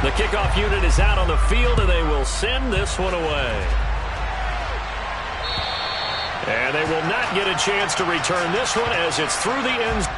The kickoff unit is out on the field, and they will send this one away. And they will not get a chance to return this one as it's through the end zone.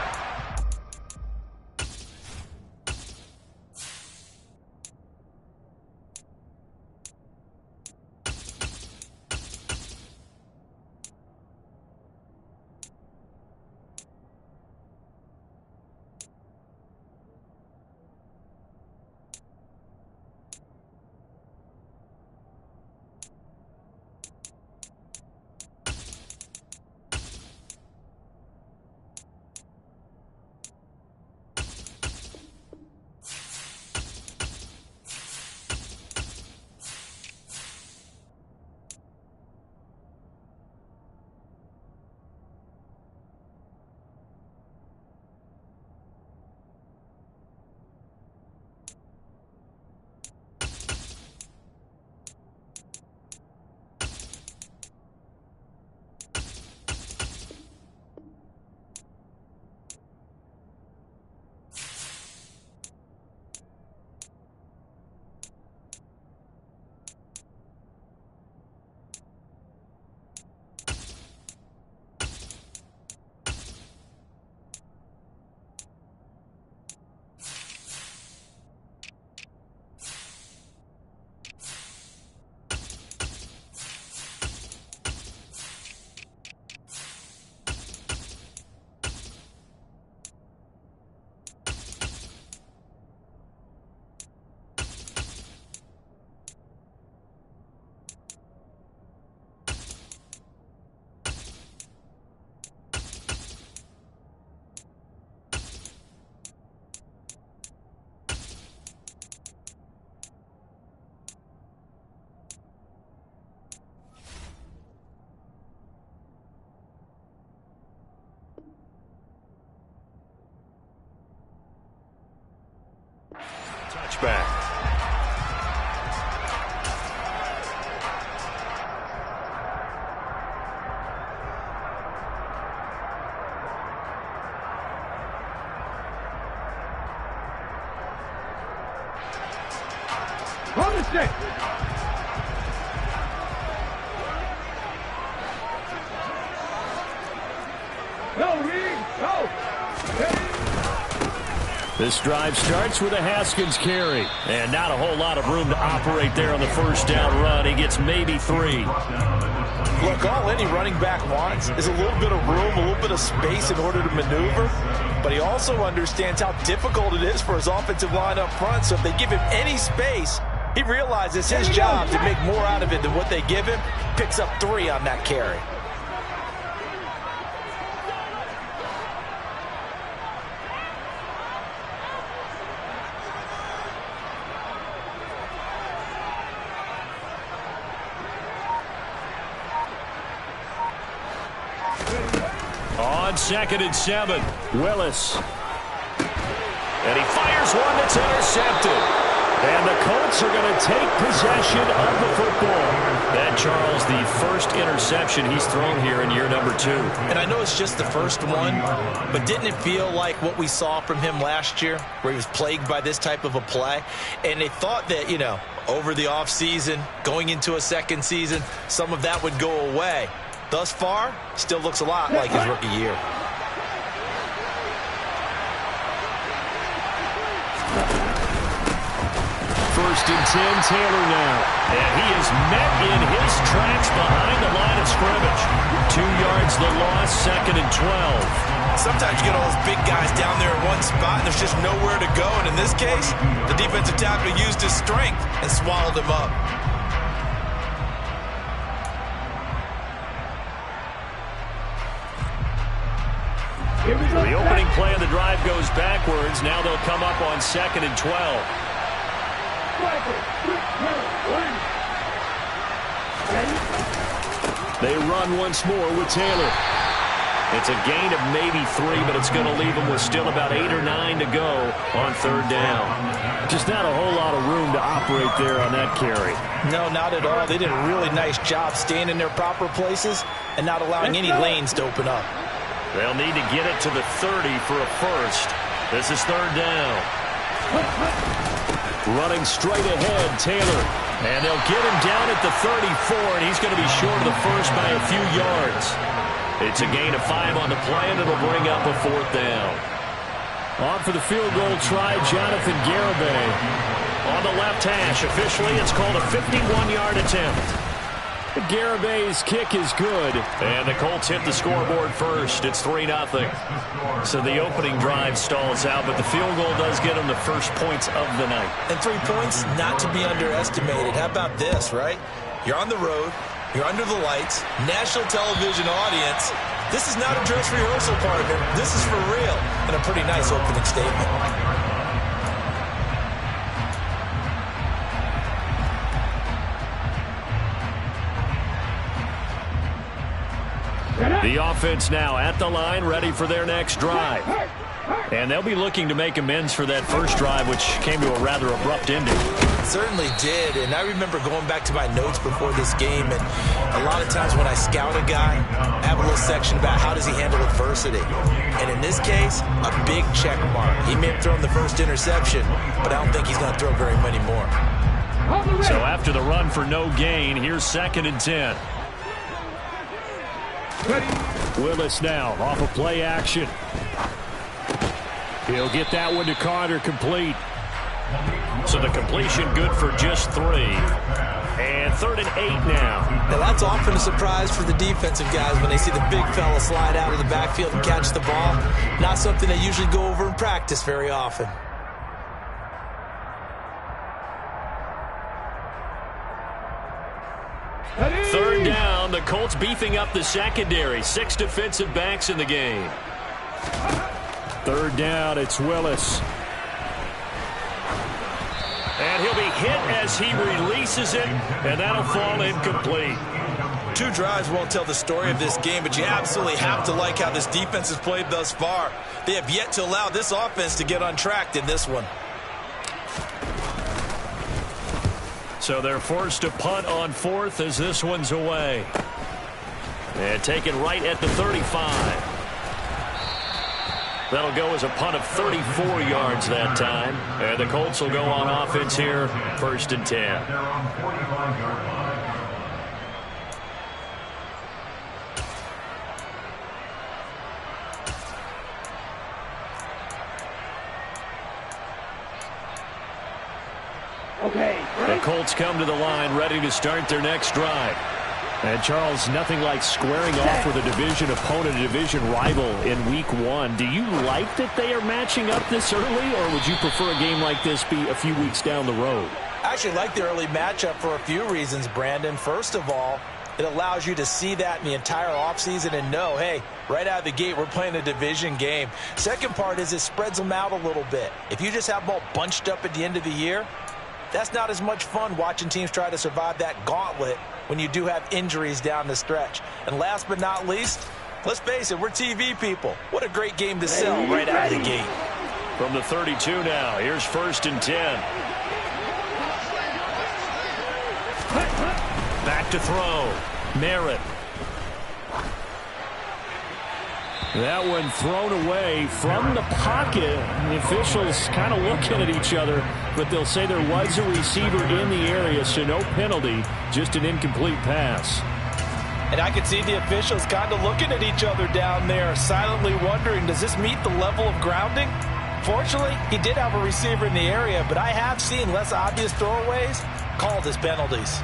Touchback. On the stick. Go, Reed, go. This drive starts with a Haskins carry. And not a whole lot of room to operate there on the first down run. He gets maybe 3. Look, all any running back wants is a little bit of room, a little bit of space in order to maneuver. But he also understands how difficult it is for his offensive line up front. So if they give him any space, he realizes his job to make more out of it than what they give him. Picks up 3 on that carry. On 2nd and 7, Willis. And he fires one that's intercepted. And the Colts are going to take possession of the football. That, Charles, the first interception he's thrown here in year number 2. And I know it's just the first one, but didn't it feel like what we saw from him last year, where he was plagued by this type of a play? And they thought that, you know, over the offseason, going into a second season, some of that would go away. Thus far, still looks a lot like his rookie year. First and 10, Taylor now. And he is met in his tracks behind the line of scrimmage. 2 yards the loss, 2nd and 12. Sometimes you get all those big guys down there in one spot, and there's just nowhere to go. And in this case, the defensive tackle used his strength and swallowed him up. The opening play of the drive goes backwards. Now they'll come up on 2nd and 12. They run once more with Taylor. It's a gain of maybe 3, but it's going to leave them with still about 8 or 9 to go on 3rd down. Just not a whole lot of room to operate there on that carry. No, not at all. They did a really nice job staying in their proper places and not allowing any lanes to open up. They'll need to get it to the 30 for a first. This is 3rd down. Running straight ahead, Taylor. And they'll get him down at the 34, and he's going to be short of the first by a few yards. It's a gain of 5 on the play, and it'll bring up a 4th down. On for the field goal try, Jonathan Garibay. On the left hash, officially it's called a 51-yard attempt. Garibay's kick is good. And the Colts hit the scoreboard first. It's 3-0. So the opening drive stalls out, but the field goal does get them the first points of the night. And 3 points, not to be underestimated. How about this, right? You're on the road. You're under the lights. National television audience. This is not a dress rehearsal, partner. This is for real. And a pretty nice opening statement. The offense now at the line, ready for their next drive. And they'll be looking to make amends for that first drive, which came to a rather abrupt ending. Certainly did, and I remember going back to my notes before this game, and a lot of times when I scout a guy, I have a little section about how does he handle adversity. And in this case, a big check mark. He may have thrown the first interception, but I don't think he's going to throw very many more. So after the run for no gain, here's 2nd and 10. Willis now off of play action. He'll get that one to Carter, complete. So the completion good for just 3. And 3rd and 8 now. Now that's often a surprise for the defensive guys when they see the big fella slide out of the backfield and catch the ball. Not something they usually go over in practice very often. Third down, the Colts beefing up the secondary. 6 defensive backs in the game. 3rd down, it's Willis. And he'll be hit as he releases it, and that'll fall incomplete. 2 drives won't tell the story of this game, but you absolutely have to like how this defense has played thus far. They have yet to allow this offense to get untracked in this one. So they're forced to punt on 4th as this one's away. And taken right at the 35. That'll go as a punt of 34 yards that time. And the Colts will go on offense here, 1st and 10. Okay. The Colts come to the line ready to start their next drive. And Charles, nothing like squaring off with a division opponent, a division rival in week 1. Do you like that they are matching up this early, or would you prefer a game like this be a few weeks down the road? I actually like the early matchup for a few reasons, Brandon. First of all, it allows you to see that in the entire offseason and know, hey, right out of the gate, we're playing a division game. Second part is it spreads them out a little bit. If you just have them all bunched up at the end of the year, that's not as much fun watching teams try to survive that gauntlet when you do have injuries down the stretch. And last but not least, let's face it, we're TV people. What a great game to sell right out of the gate. From the 32 now, here's 1st and 10. Back to throw. Merritt. That one thrown away from the pocket. The officials kind of looking at each other, but they'll say there was a receiver in the area, so no penalty, just an incomplete pass. And I could see the officials kind of looking at each other down there, silently wondering, does this meet the level of grounding? Fortunately, he did have a receiver in the area, but I have seen less obvious throwaways called as penalties.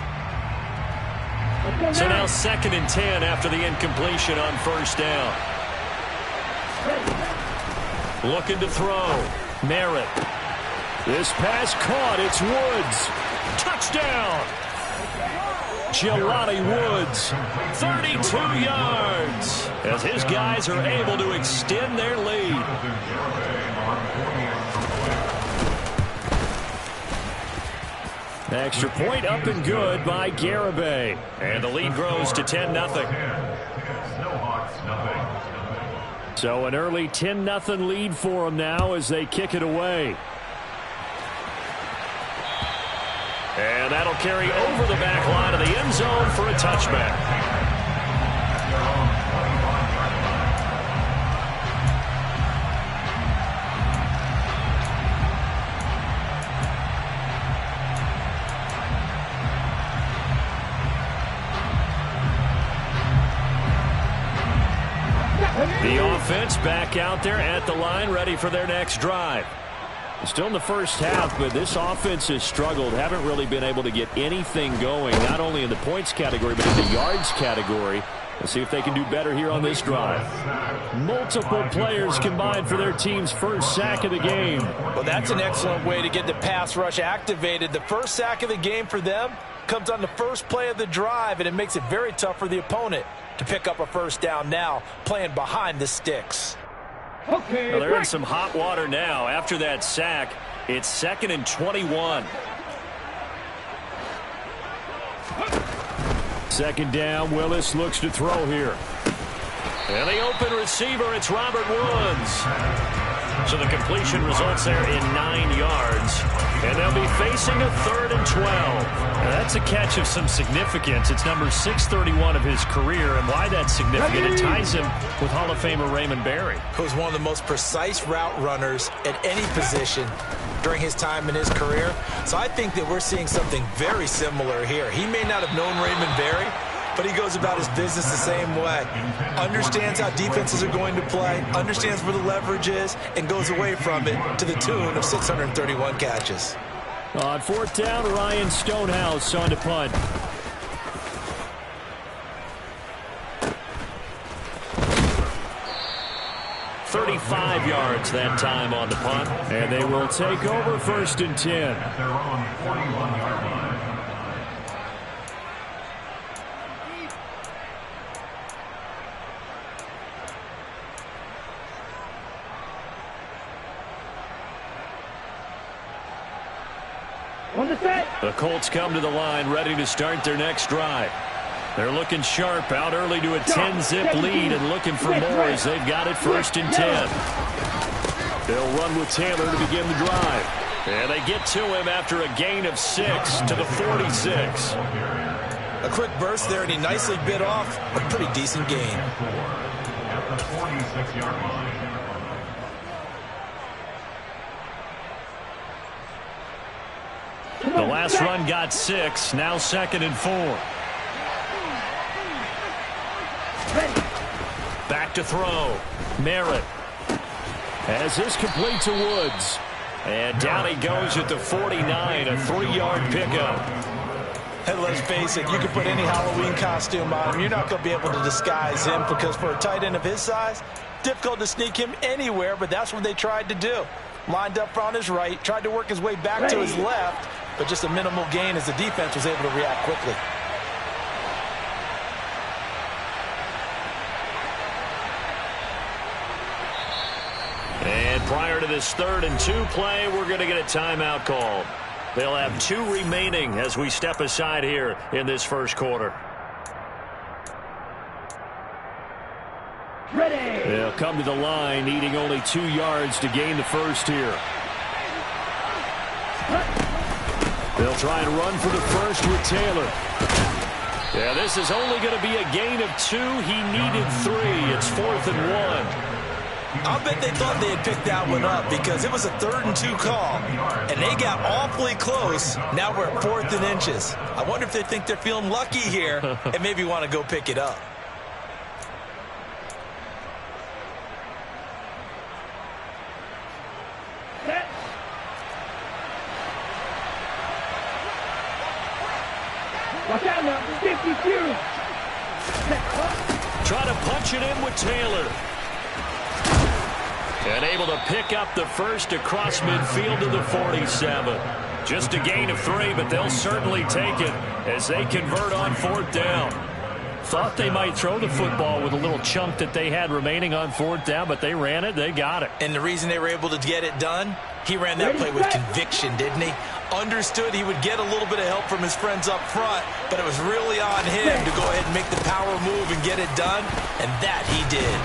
So now 2nd and 10 after the incompletion on 1st down. Looking to throw. Merritt. This pass caught. It's Woods. Touchdown. Jelani Woods. 32 yards. As his guys are able to extend their lead. Extra point up and good by Garibay. And the lead grows to 10-0. So an early 10-0 lead for them now as they kick it away. And that'll carry over the back line of the end zone for a touchback. offense back out there at the line, ready for their next drive. Still in the first half, but this offense has struggled. Haven't really been able to get anything going, not only in the points category, but in the yards category. Let's see if they can do better here on this drive. Multiple players combined for their team's first sack of the game. Well, that's an excellent way to get the pass rush activated. The first sack of the game for them comes on the first play of the drive, and it makes it very tough for the opponent to pick up a first down now, playing behind the sticks. Okay, well, they're in some hot water now. After that sack, it's 2nd and 21. Second down, Willis looks to throw here. And the open receiver, it's Robert Woods. So the completion results there in 9 yards. And they'll be facing a 3rd and 12. Now that's a catch of some significance. It's number 631 of his career. And why that's significant, it ties him with Hall of Famer Raymond Berry, who's one of the most precise route runners at any position during his time in his career. So I think that we're seeing something very similar here. He may not have known Raymond Berry, but he goes about his business the same way. Understands how defenses are going to play, understands where the leverage is, and goes away from it to the tune of 631 catches. On 4th down, Ryan Stonehouse on to punt. .35 yards that time on the punt, and they will take over 1st and 10. At their own 41-yard line. On the set. The Colts come to the line, ready to start their next drive. They're looking sharp, out early to a 10-zip lead and looking for more as they've got it 1st and 10. They'll run with Taylor to begin the drive. And they get to him after a gain of 6 to the 46. A quick burst there, and he nicely bit off a pretty decent gain. At the 46-yard line. The last run got 6, now 2nd and 4. Back to throw. Merritt. As this complete to Woods. And down he goes at the 49, a 3-yard pickup. Hey, let's face it, you can put any Halloween costume on him. You're not going to be able to disguise him because for a tight end of his size, difficult to sneak him anywhere, but that's what they tried to do. Lined up on his right, tried to work his way back to his left, but just a minimal gain as the defense was able to react quickly. And prior to this 3rd and 2 play, we're going to get a timeout called. They'll have 2 remaining as we step aside here in this first quarter. Ready. They'll come to the line, needing only 2 yards to gain the first here. They'll try and run for the first with Taylor. Yeah, this is only going to be a gain of 2. He needed 3. It's 4th and 1. I'll bet they thought they had picked that one up because it was a 3rd and 2 call, and they got awfully close. Now we're at 4th and inches. I wonder if they think they're feeling lucky here and maybe want to go pick it up. Watch out now, 52. Try to punch it in with Taylor. And able to pick up the first across midfield to the 47. Just a gain of 3, but they'll certainly take it as they convert on 4th down. Thought they might throw the football with a little chunk that they had remaining on 4th down, but they ran it, they got it. And the reason they were able to get it done, he ran that play with conviction, didn't he? Understood he would get a little bit of help from his friends up front, but it was really on him to go ahead and make the power move and get it done, and that he did.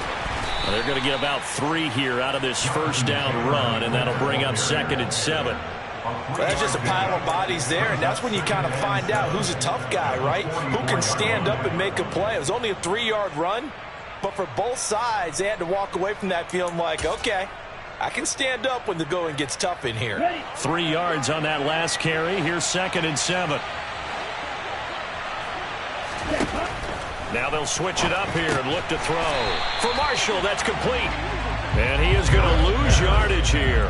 Well, they're going to get about 3 here out of this first down run, and that'll bring up 2nd and 7. Well, that's just a pile of bodies there, and that's when you kind of find out who's a tough guy, right? Who can stand up and make a play. It was only a 3-yard run, but for both sides, they had to walk away from that feeling like, okay, I can stand up when the going gets tough in here. 3 yards on that last carry. Here's 2nd and 7. Now they'll switch it up here and look to throw. For Marshall, that's complete. And he is going to lose yardage here.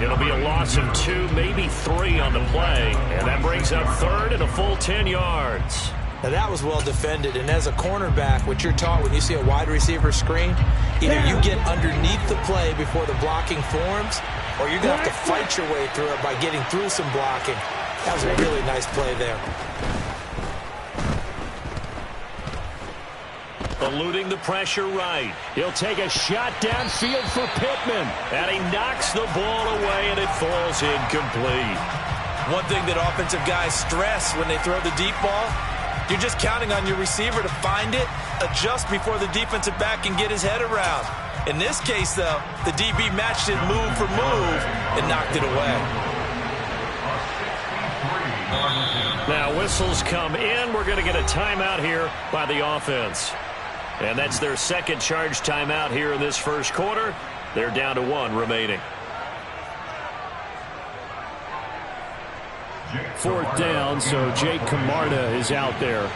It'll be a loss of 2, maybe 3 on the play. And that brings up third and a full 10 yards. Now that was well defended, and as a cornerback, what you're taught when you see a wide receiver screen, either you get underneath the play before the blocking forms, or you're going to have to fight your way through it by getting through some blocking. That was a really nice play there. Eluding the pressure right. He'll take a shot downfield for Pittman. And he knocks the ball away, and it falls incomplete. One thing that offensive guys stress when they throw the deep ball, you're just counting on your receiver to find it, adjust before the defensive back can get his head around. In this case, though, the DB matched it move for move and knocked it away. Now whistles come in. We're going to get a timeout here by the offense. And that's their second charge timeout here in this first quarter. They're down to 1 remaining. 4th down, so Jake Camarda is out there.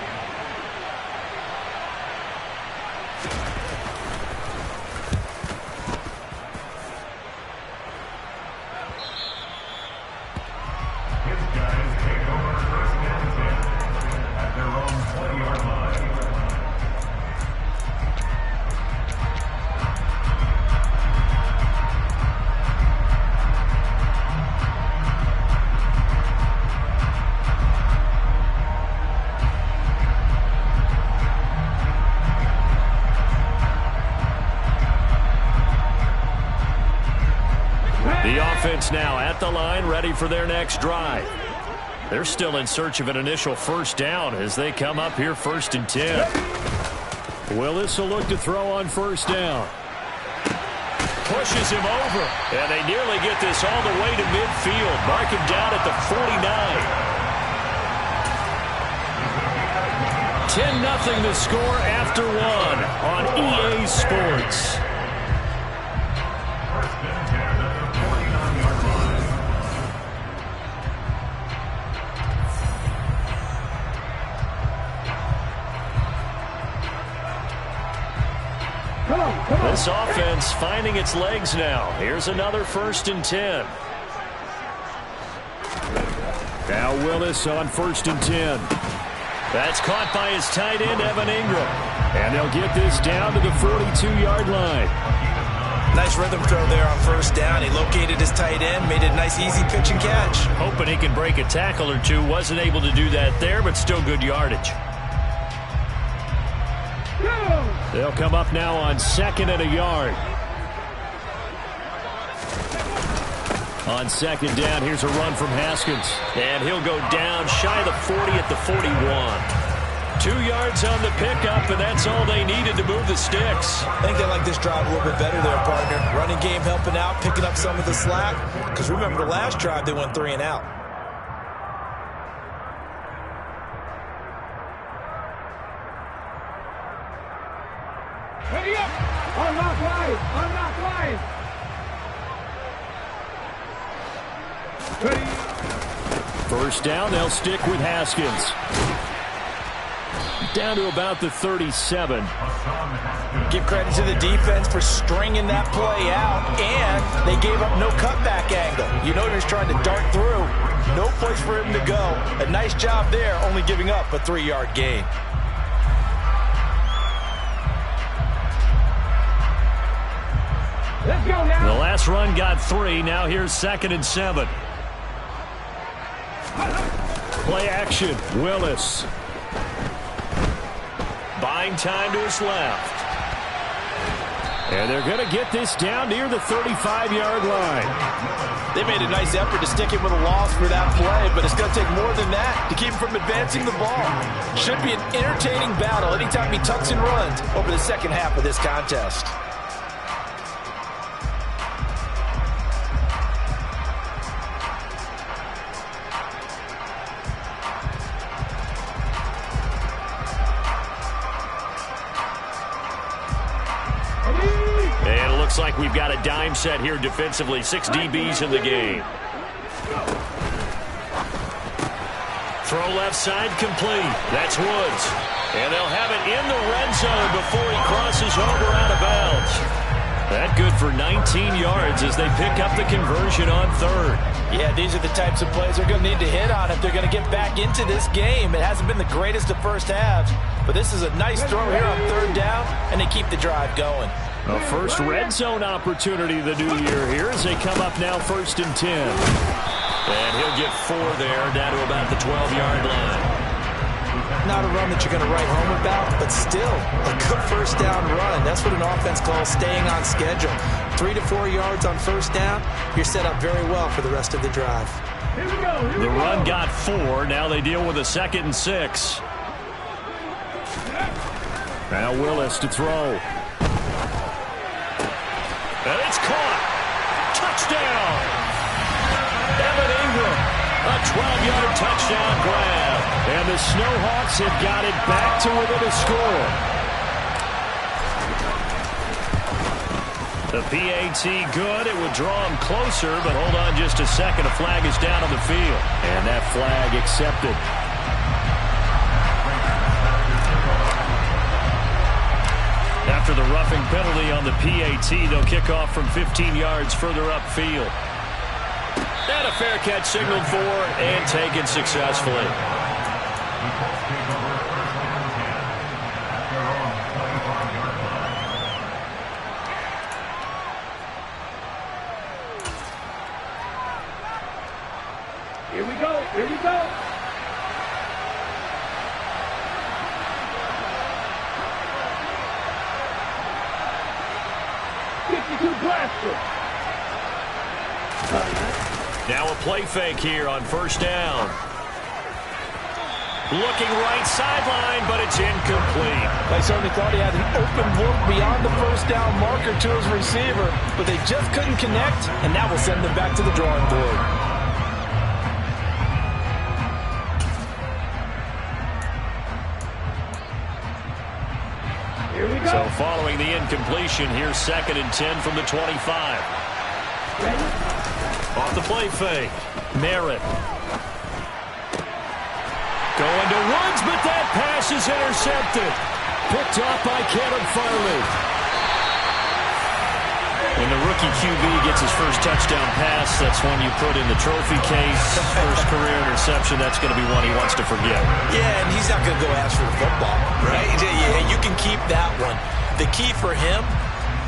His guys take over first and 10 at their own 20-yard line. The offense now at the line, ready for their next drive. They're still in search of an initial first down as they come up here 1st and 10. Willis will look to throw on first down. Pushes him over, and they nearly get this all the way to midfield. Mark him down at the 49. 10-0 the score after 1 on EA Sports. This offense finding its legs now. Here's another 1st and 10. Now Willis on 1st and 10. That's caught by his tight end, Evan Ingram. And they'll get this down to the 42-yard line. Nice rhythm throw there on first down. He located his tight end, made it a nice easy pitch and catch. Hoping he can break a tackle or two. Wasn't able to do that there, but still good yardage. They'll come up now on 2nd and a yard. On 2nd down, here's a run from Haskins. And he'll go down shy of the 40 at the 41. 2 yards on the pickup, and that's all they needed to move the sticks. I think they like this drive a little bit better there, partner. Running game helping out, picking up some of the slack. Because remember, the last drive, they went 3 and out. Ready up! Unlock line! Unlock line! Ready! First down, they'll stick with Haskins. Down to about the 37. Give credit to the defense for stringing that play out, and they gave up no cutback angle. You know he was trying to dart through. No place for him to go. A nice job there, only giving up a 3-yard gain. Let's go now! The last run got 3. Now here's 2nd and 7. Play action. Willis. Buying time to his left. And they're going to get this down near the 35-yard line. They made a nice effort to stick him with a loss for that play, but it's going to take more than that to keep him from advancing the ball. Should be an entertaining battle anytime he tucks and runs over the second half of this contest. And it looks like we've got a dime set here defensively. 6 DBs in the game. Throw left side complete. That's Woods. And they'll have it in the red zone before he crosses over out of bounds. That good for 19 yards as they pick up the conversion on third. Yeah, these are the types of plays they're going to need to hit on if they're going to get back into this game. It hasn't been the greatest of first halves, but this is a nice throw here on third down, and they keep the drive going. A first red zone opportunity the new year here as they come up now 1st and 10. And he'll get 4 there, down to about the 12-yard line. Not a run that you're going to write home about, but still a good first down run. That's what an offense calls staying on schedule. 3 to 4 yards on first down, you're set up very well for the rest of the drive. The run got 4. Now they deal with a 2nd and 6. Now Willis to throw. And it's caught. Touchdown. Evan Ingram, a 12-yard touchdown grab. And the Snowhawks have got it back to within a score. The PAT good. It would draw him closer, but hold on just a second. A flag is down on the field. And that flag accepted. After the roughing penalty on the PAT, they'll kick off from 15 yards further upfield. And a fair catch signaled for and taken successfully. Here we go. Here we go. Now a play fake here on first down. Looking right sideline, but it's incomplete. I certainly thought he had an open look beyond the first down marker to his receiver, but they just couldn't connect, and that will send them back to the drawing board. Here we go. So following the incompletion, here's 2nd and 10 from the 25. Off the play fake. Merritt. Going to Woods, but that pass is intercepted. Picked off by Caleb Farley. When the rookie QB gets his first touchdown pass, that's one you put in the trophy case. First career interception, that's going to be one he wants to forget. Yeah, and he's not going to go ask for the football, right? Yeah, you can keep that one. The key for him,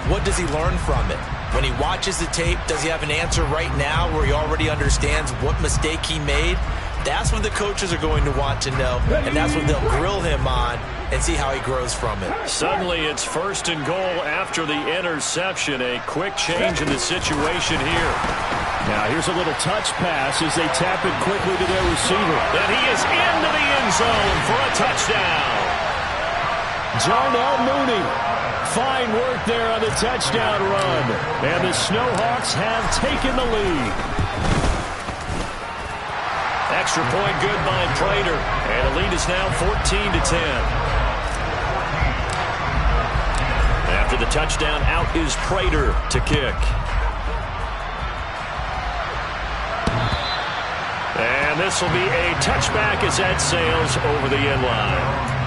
what does he learn from it? When he watches the tape, does he have an answer right now where he already understands what mistake he made? That's what the coaches are going to want to know, and that's what they'll grill him on and see how he grows from it. Suddenly it's 1st and goal after the interception. A quick change in the situation here. Now here's a little touch pass as they tap it quickly to their receiver. And he is into the end zone for a touchdown. Jarnell Mooney. Fine work there on the touchdown run. And the Snowhawks have taken the lead. Extra point good by Prater. And the lead is now 14-10. After the touchdown, out is Prater to kick. And this will be a touchback as that sails over the end line.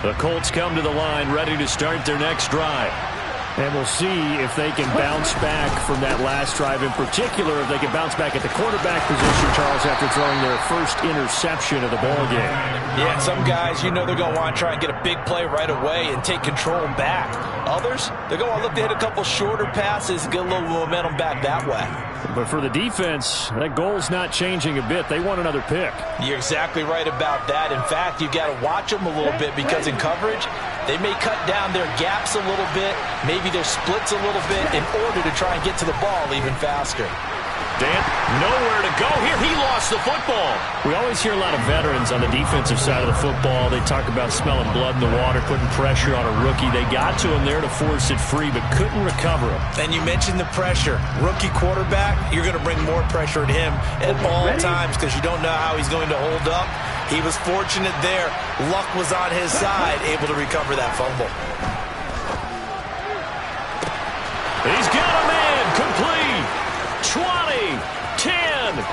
The Colts come to the line ready to start their next drive. And we'll see if they can bounce back from that last drive. In particular, if they can bounce back at the quarterback position, Charles, after throwing their first interception of the ballgame. Yeah, some guys, you know they're going to want to try and get a big play right away and take control back. Others, they're going to look to hit a couple shorter passes and get a little momentum back that way. But for the defense, that goal's not changing a bit. They want another pick. You're exactly right about that. In fact, you've got to watch them a little bit because in coverage, they may cut down their gaps a little bit, maybe their splits a little bit in order to try and get to the ball even faster. Dan, nowhere to go here. He lost the football. We always hear a lot of veterans on the defensive side of the football. They talk about smelling blood in the water, putting pressure on a rookie. They got to him there to force it free, but couldn't recover him. And you mentioned the pressure. Rookie quarterback, you're going to bring more pressure at him at all times because you don't know how he's going to hold up. He was fortunate there. Luck was on his side, able to recover that fumble. He's got a man. Complete. 20. 10.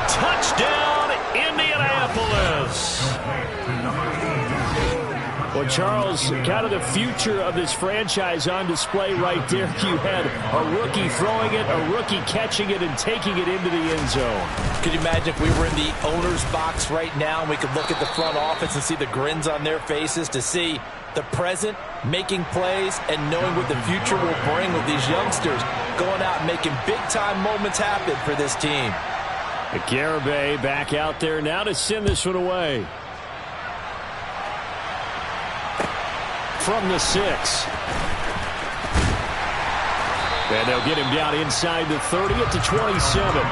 Touchdown, Indianapolis. Well, Charles, kind of the future of this franchise on display right there. You had a rookie throwing it, a rookie catching it, and taking it into the end zone. Could you imagine if we were in the owner's box right now and we could look at the front office and see the grins on their faces, to see the present making plays and knowing what the future will bring with these youngsters going out and making big-time moments happen for this team. Garibay back out there now to send this one away. From the 6. And they'll get him down inside the 30 at the 27.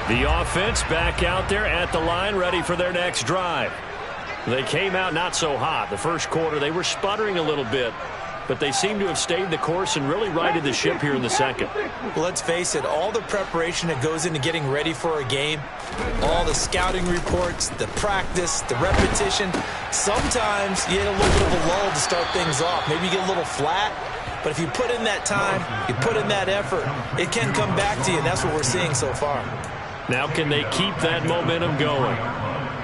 The offense back out there at the line, ready for their next drive. They came out not so hot. The first quarter, they were sputtering a little bit, but they seem to have stayed the course and really righted the ship here in the second. Well, let's face it, all the preparation that goes into getting ready for a game, all the scouting reports, the practice, the repetition, sometimes you get a little bit of a lull to start things off. Maybe you get a little flat, but if you put in that time, you put in that effort, it can come back to you, and that's what we're seeing so far. Now can they keep that momentum going?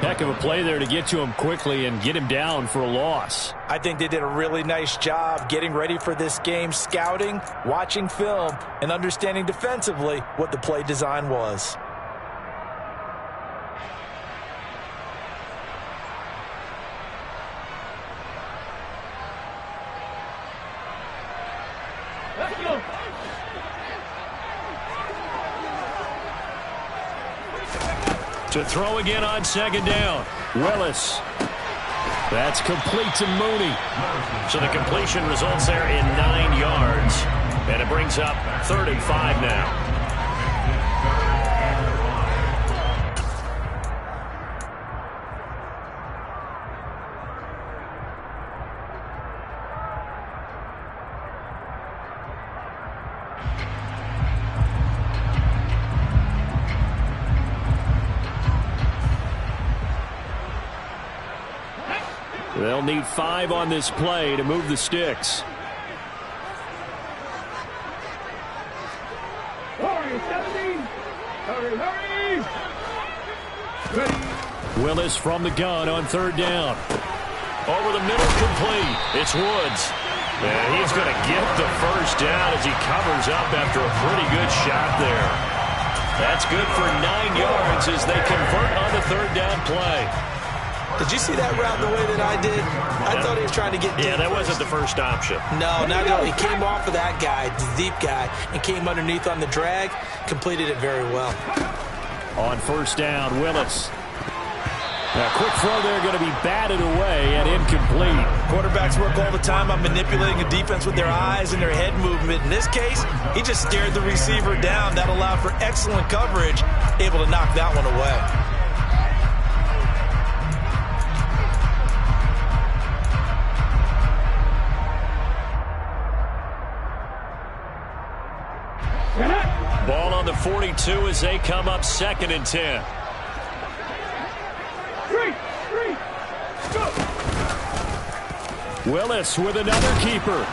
Heck of a play there to get to him quickly and get him down for a loss. I think they did a really nice job getting ready for this game, scouting, watching film, and understanding defensively what the play design was. Let's go. To throw again on second down. Willis. That's complete to Mooney. So the completion results there in 9 yards. And it brings up 3rd and 5 now. They'll need 5 on this play to move the sticks. Hurry, 17. Hurry, hurry. Ready. Willis from the gun on 3rd down. Over the middle, complete. It's Woods. And he's going to get the first down as he covers up after a pretty good shot there. That's good for 9 yards as they convert on the 3rd down play. Did you see that route the way that I did? I thought he was trying to get deep. Yeah, that wasn't the first option. No, not at all. He came off of that guy, the deep guy, and came underneath on the drag, completed it very well. On 1st down, Willis. A quick throw there going to be batted away and incomplete. Quarterbacks work all the time on manipulating a defense with their eyes and their head movement. In this case, he just stared the receiver down. That allowed for excellent coverage, able to knock that one away. Ball on the 42 as they come up 2nd and 10. 3, go. Willis with another keeper.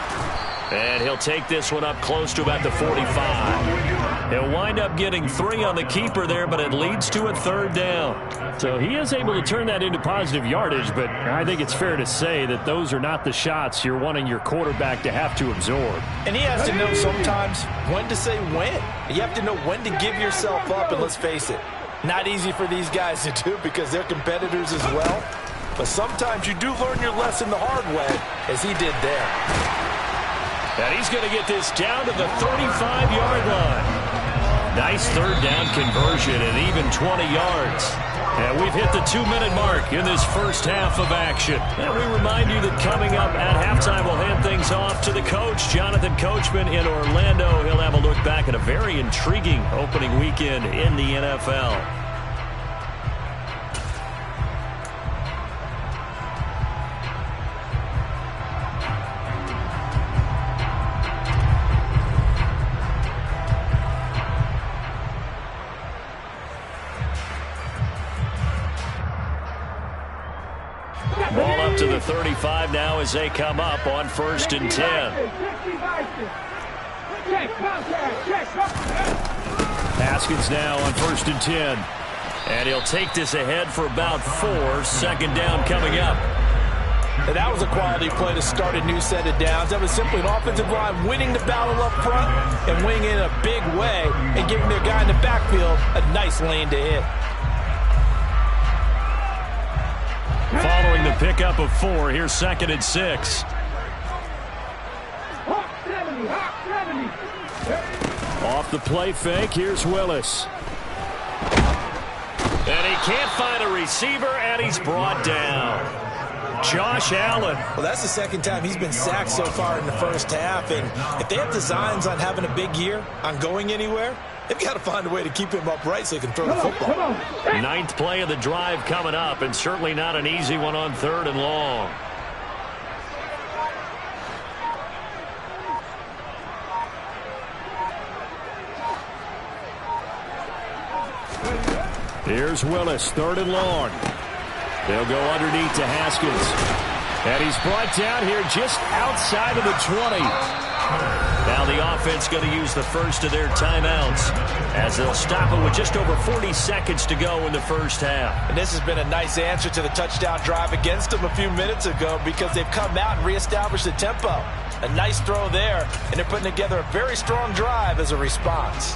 And he'll take this one up close to about the 45. He'll wind up getting 3 on the keeper there, but it leads to a 3rd down. So he is able to turn that into positive yardage, but I think it's fair to say that those are not the shots you're wanting your quarterback to have to absorb. And he has to know sometimes when to say when. You have to know when to give yourself up, and let's face it, not easy for these guys to do because they're competitors as well. But sometimes you do learn your lesson the hard way, as he did there. And he's going to get this down to the 35-yard line. Nice 3rd down conversion and even 20 yards. And we've hit the 2-minute mark in this first half of action. And we remind you that coming up at halftime, we'll hand things off to the coach, Jonathan Coachman in Orlando. He'll have a look back at a very intriguing opening weekend in the NFL. to the 35 now as they come up on 1st and 10. Haskins now on 1st and 10. And he'll take this ahead for about 4. 2nd down coming up. And that was a quality play to start a new set of downs. That was simply an offensive line winning the battle up front and winning it in a big way and giving their guy in the backfield a nice lane to hit. Following the pickup of 4, here's 2nd and 6. Off the play fake, here's Willis. And he can't find a receiver, and he's brought down. Josh Allen. Well, that's the 2nd time he's been sacked so far in the 1st half, and if they have designs on having a big year, on going anywhere, they've got to find a way to keep him upright so he can throw the football. 9th play of the drive coming up, and certainly not an easy one on 3rd and long. Here's Willis, 3rd and long. They'll go underneath to Haskins. And he's brought down here just outside of the 20. Now the offense going to use the first of their timeouts as they'll stop it with just over 40 seconds to go in the 1st half. And this has been a nice answer to the touchdown drive against them a few minutes ago because they've come out and reestablished the tempo. A nice throw there, and they're putting together a very strong drive as a response.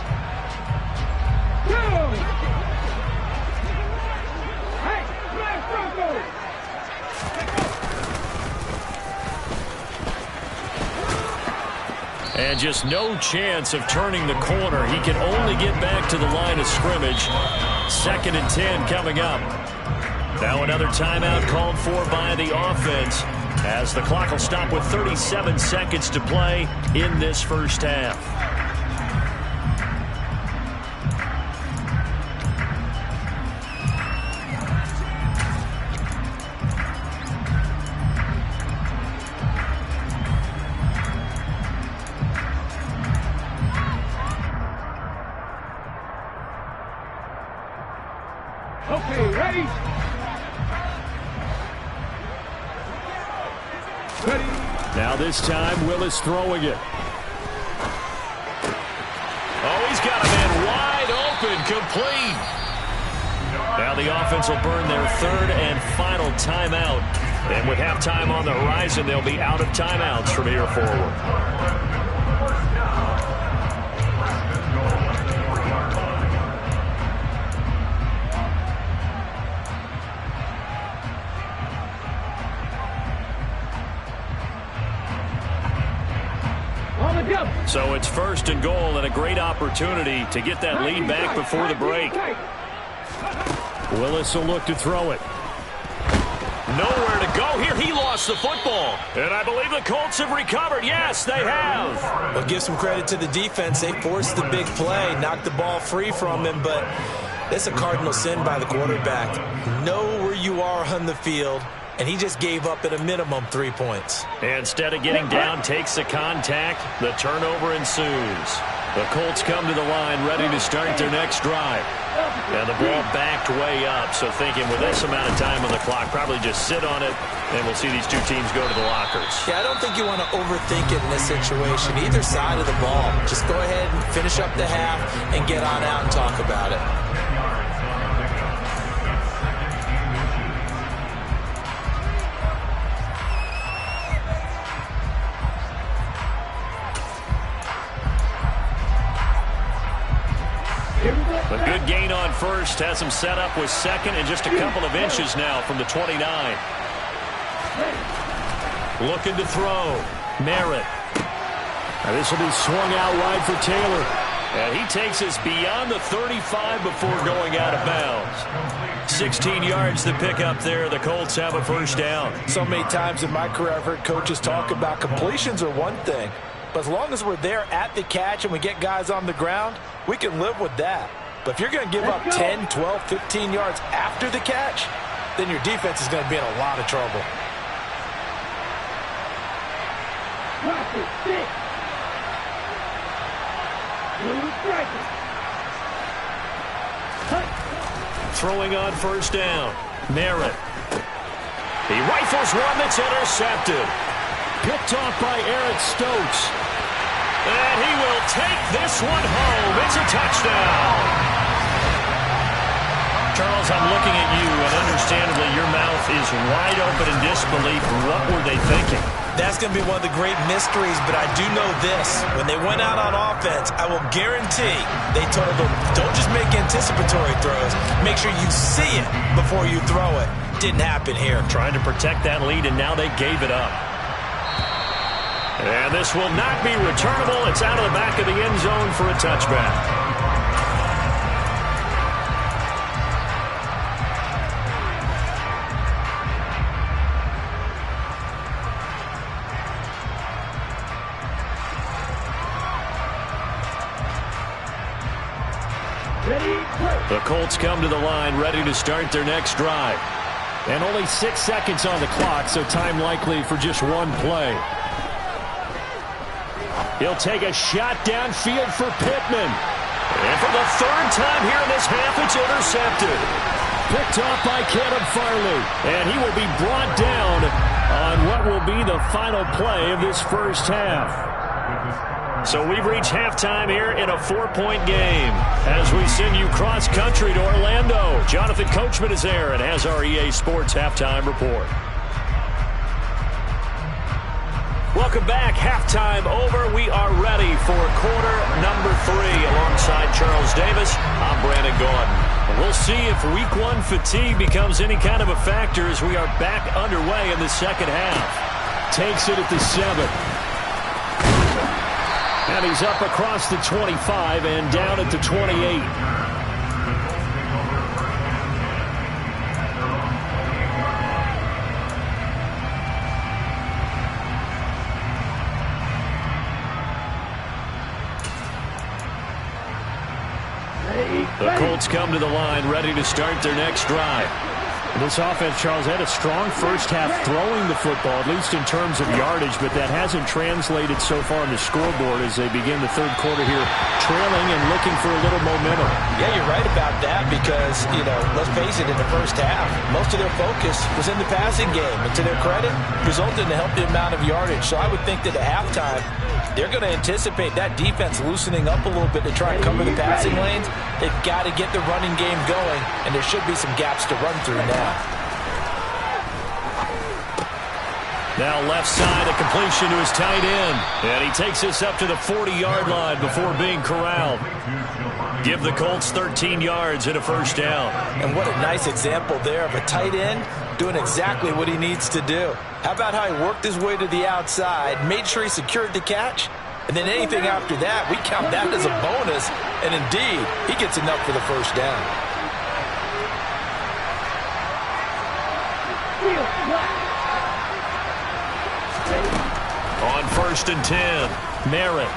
And just no chance of turning the corner. He can only get back to the line of scrimmage. 2nd and 10 coming up. Now another timeout called for by the offense as the clock will stop with 37 seconds to play in this 1st half. Okay, ready? Ready. Now this time, Willis throwing it. Oh, he's got a man wide open, complete. Now the offense will burn their 3rd and final timeout. And with halftime on the horizon, they'll be out of timeouts from here forward. So it's 1st and goal and a great opportunity to get that lead back before the break. Willis will look to throw it. Nowhere to go here. He lost the football. And I believe the Colts have recovered. Yes, they have. Well, give some credit to the defense. They forced the big play, knocked the ball free from him, but that's a cardinal sin by the quarterback. Know where you are on the field. And he just gave up at a minimum 3 points. Instead of getting down, takes the contact. The turnover ensues. The Colts come to the line ready to start their next drive. And the ball backed way up. So thinking with this amount of time on the clock, probably just sit on it. And we'll see these two teams go to the lockers. Yeah, I don't think you want to overthink it in this situation. Either side of the ball. Just go ahead and finish up the half and get on out and talk about it. A good gain on 1st, has him set up with 2nd and just a couple of inches now from the 29. Looking to throw. Merritt. Now this will be swung out wide for Taylor. And he takes us beyond the 35 before going out of bounds. 16 yards to pick up there. The Colts have a 1st down. So many times in my career I've heard coaches talk about completions are one thing. But as long as we're there at the catch and we get guys on the ground, we can live with that. But if you're going to give up 10, 12, 15 yards after the catch, then your defense is going to be in a lot of trouble. Throwing on 1st down. Merritt. He rifles one that's intercepted. Picked off by Eric Stokes. And he will take this one home. It's a touchdown. Charles, I'm looking at you, and understandably your mouth is wide open in disbelief. What were they thinking? That's going to be one of the great mysteries, but I do know this. When they went out on offense, I will guarantee they told them, don't just make anticipatory throws. Make sure you see it before you throw it. Didn't happen here. Trying to protect that lead, and now they gave it up. And this will not be returnable. It's out of the back of the end zone for a touchback. The Colts come to the line, ready to start their next drive. And only 6 seconds on the clock, so time likely for just one play. He'll take a shot downfield for Pittman. And for the third time here in this half, it's intercepted. Picked off by Caleb Farley. And he will be brought down on what will be the final play of this first half. So we've reached halftime here in a 4-point game. As we send you cross-country to Orlando, Jonathan Coachman is there and has our EA Sports Halftime Report. Welcome back. Halftime over. We are ready for quarter number 3. Alongside Charles Davis, I'm Brandon Gaudin. We'll see if Week 1 fatigue becomes any kind of a factor as we are back underway in the second half. Takes it at the 7. And he's up across the 25 and down at the 28. The Colts come to the line, ready to start their next drive. This offense, Charles, had a strong first half throwing the football, at least in terms of yardage, but that hasn't translated so far on the scoreboard as they begin the third quarter here, trailing and looking for a little momentum. Yeah, you're right about that because, let's face it, in the first half, most of their focus was in the passing game. And to their credit, resulted in a healthy amount of yardage. So I would think that at halftime, they're going to anticipate that defense loosening up a little bit to try and cover the passing lanes. They've got to get the running game going, and there should be some gaps to run through now. Now left side, a completion to his tight end. And he takes this up to the 40-yard line before being corralled. Give the Colts 13 yards and a first down. And what a nice example there of a tight end doing exactly what he needs to do. How about how he worked his way to the outside, made sure he secured the catch, and then anything after that, we count that as a bonus. And indeed, he gets enough for the first down. On 1st and 10, Merritt.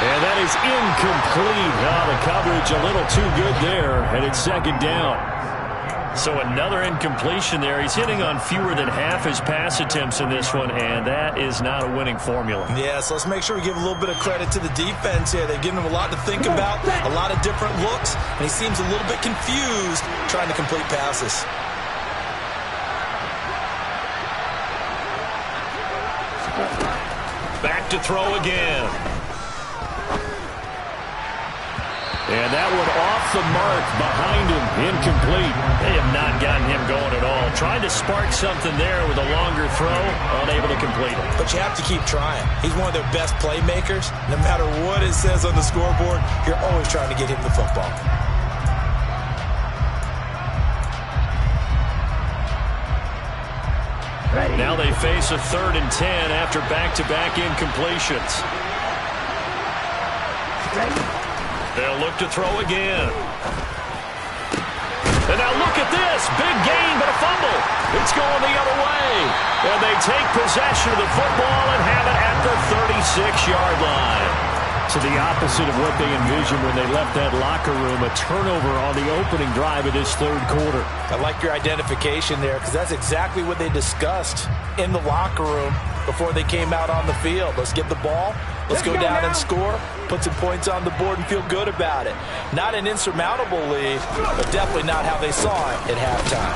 And that is incomplete. The coverage a little too good there, and it's second down. So another incompletion there. He's hitting on fewer than half his pass attempts in this one, and that is not a winning formula. Yes, let's make sure we give a little bit of credit to the defense here. They've given him a lot to think about, a lot of different looks, and he seems a little bit confused trying to complete passes. Back to throw again. And that one off the mark behind him, incomplete. They have not gotten him going at all. Trying to spark something there with a longer throw, unable to complete it. But you have to keep trying. He's one of their best playmakers. No matter what it says on the scoreboard, you're always trying to get him the football. Now they face a 3rd and 10 after back-to-back incompletions. They'll look to throw again. And now look at this. Big gain, but a fumble. It's going the other way. And they take possession of the football and have it at the 36-yard line. So the opposite of what they envisioned when they left that locker room, a turnover on the opening drive of this third quarter. I like your identification there because that's exactly what they discussed in the locker room before they came out on the field. Let's get the ball. Let's go down and score, put some points on the board, and feel good about it. Not an insurmountable lead, but definitely not how they saw it at halftime.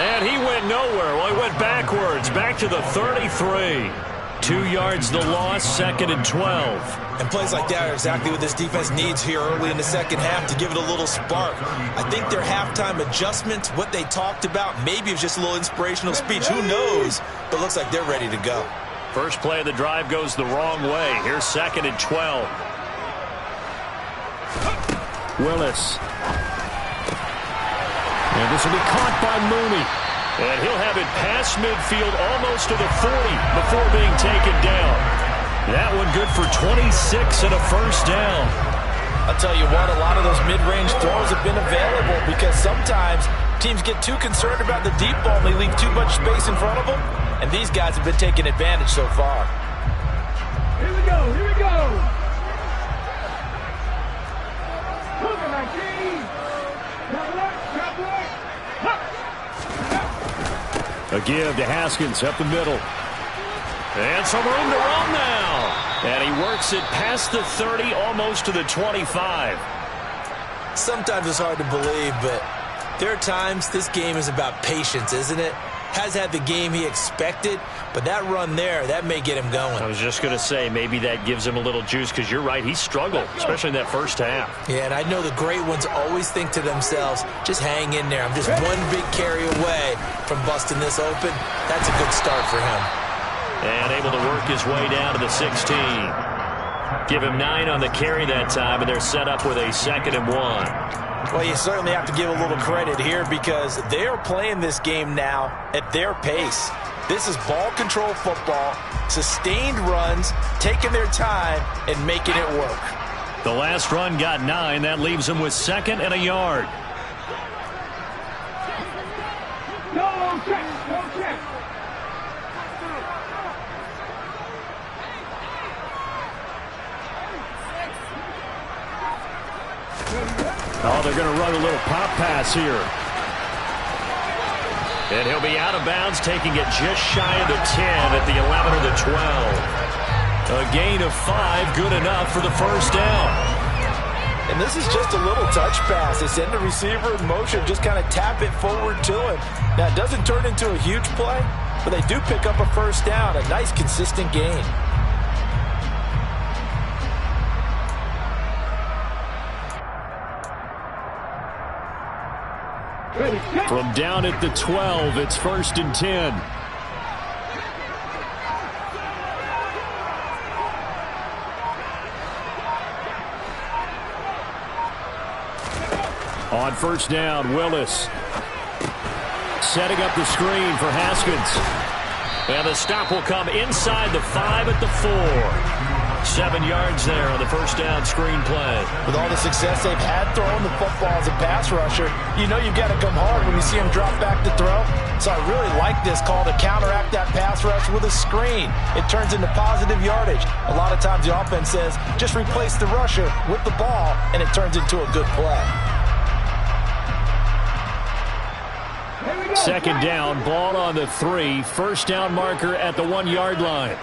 And he went nowhere. Well, he went backwards, back to the 33. 2 yards the loss, 2nd and 12. And plays like that are exactly what this defense needs here early in the second half to give it a little spark. I think their halftime adjustments, what they talked about, maybe it was just a little inspirational speech. Who knows? But it looks like they're ready to go. First play of the drive goes the wrong way. Here's 2nd and 12. Willis. And this will be caught by Mooney. And he'll have it past midfield almost to the 40 before being taken down. That one good for 26 and a first down. I'll tell you what, a lot of those mid-range throws have been available because sometimes teams get too concerned about the deep ball and they leave too much space in front of them. And these guys have been taking advantage so far. Here we go, here we go. Look at my team. A give to Haskins up the middle. And some room to run now. And he works it past the 30, almost to the 25. Sometimes it's hard to believe, but there are times this game is about patience, isn't it? Has had the game he expected, but that run there, that may get him going. I was just going to say, maybe that gives him a little juice, because you're right, he struggled, especially in that first half. Yeah, and I know the great ones always think to themselves, just hang in there. I'm just one big carry away from busting this open. That's a good start for him. And able to work his way down to the 16. Give him 9 on the carry that time, and they're set up with a 2nd and 1. Well, you certainly have to give a little credit here because they are playing this game now at their pace. This is ball control football, sustained runs, taking their time, and making it work. The last run got 9. That leaves him with 2nd and a yard. No check, no check. Oh, they're going to run a little pop pass here. And he'll be out of bounds, taking it just shy of the 10 at the 11 or the 12. A gain of 5, good enough for the first down. And this is just a little touch pass. They send the receiver in motion, just kind of tap it forward to him. Now, it doesn't turn into a huge play, but they do pick up a first down, a nice, consistent gain. From down at the 12, it's 1st and 10. On first down, Willis. Setting up the screen for Haskins. And the stop will come inside the 5 at the 4. 7 yards there on the first down screen play. With all the success they've had throwing the football as a pass rusher, you know you've got to come hard when you see him drop back to throw. So I really like this call to counteract that pass rush with a screen. It turns into positive yardage. A lot of times the offense says, just replace the rusher with the ball, and it turns into a good play. 2nd down, ball on the 3. First down marker at the 1-yard line.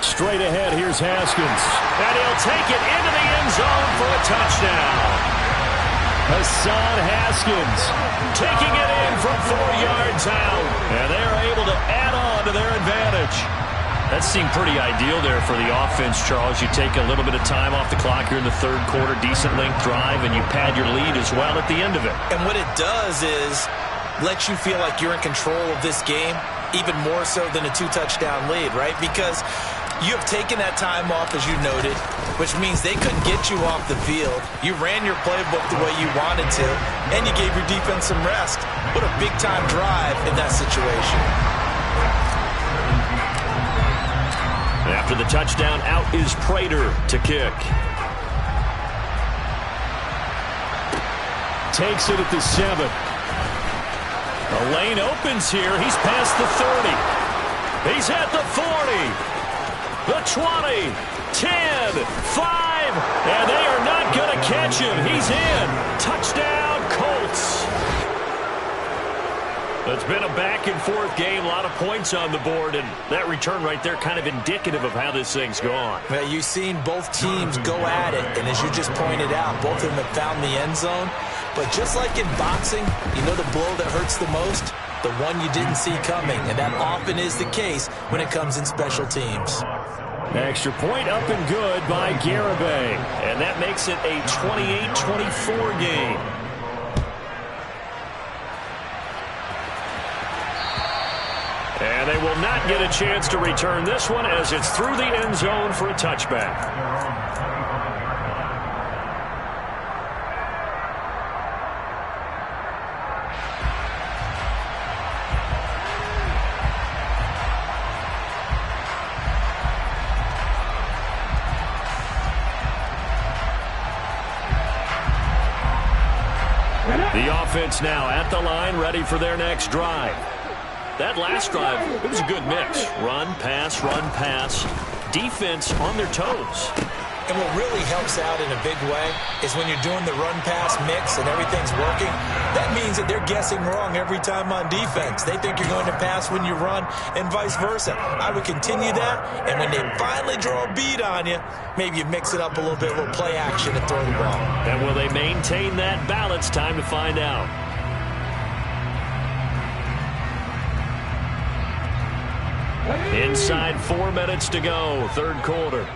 Straight ahead, here's Haskins. And he'll take it into the end zone for a touchdown. Hassan Haskins taking it in from 4 yards out. And they're able to add on to their advantage. That seemed pretty ideal there for the offense, Charles. You take a little bit of time off the clock here in the third quarter, decent length drive, and you pad your lead as well at the end of it. And what it does is let you feel like you're in control of this game, even more so than a 2-touchdown lead, right? Because you have taken that time off, as you noted, which means they couldn't get you off the field. You ran your playbook the way you wanted to, and you gave your defense some rest. What a big-time drive in that situation. After the touchdown, out is Prater to kick. Takes it at the 7. The lane opens here. He's past the 30. He's at the 40. The 20, 10, 5, and they are not going to catch him. He's in. Touchdown, Colts. It's been a back-and-forth game, a lot of points on the board, and that return right there kind of indicative of how this thing's gone. Well, you've seen both teams go at it, and as you just pointed out, both of them have found the end zone. But just like in boxing, you know the blow that hurts the most? The one you didn't see coming, and that often is the case when it comes in special teams. Extra point up and good by Garibay, and that makes it a 28-24 game. And they will not get a chance to return this one as it's through the end zone for a touchback. The offense now at the line, ready for their next drive. That last drive, it was a good mix. Run, pass, defense on their toes. And what really helps out in a big way is when you're doing the run-pass mix and everything's working, that means that they're guessing wrong every time on defense. They think you're going to pass when you run and vice versa. I would continue that, and when they finally draw a beat on you, maybe you mix it up a little bit, a little play action and throw the ball. And will they maintain that balance? Time to find out. Inside 4 minutes to go, third quarter.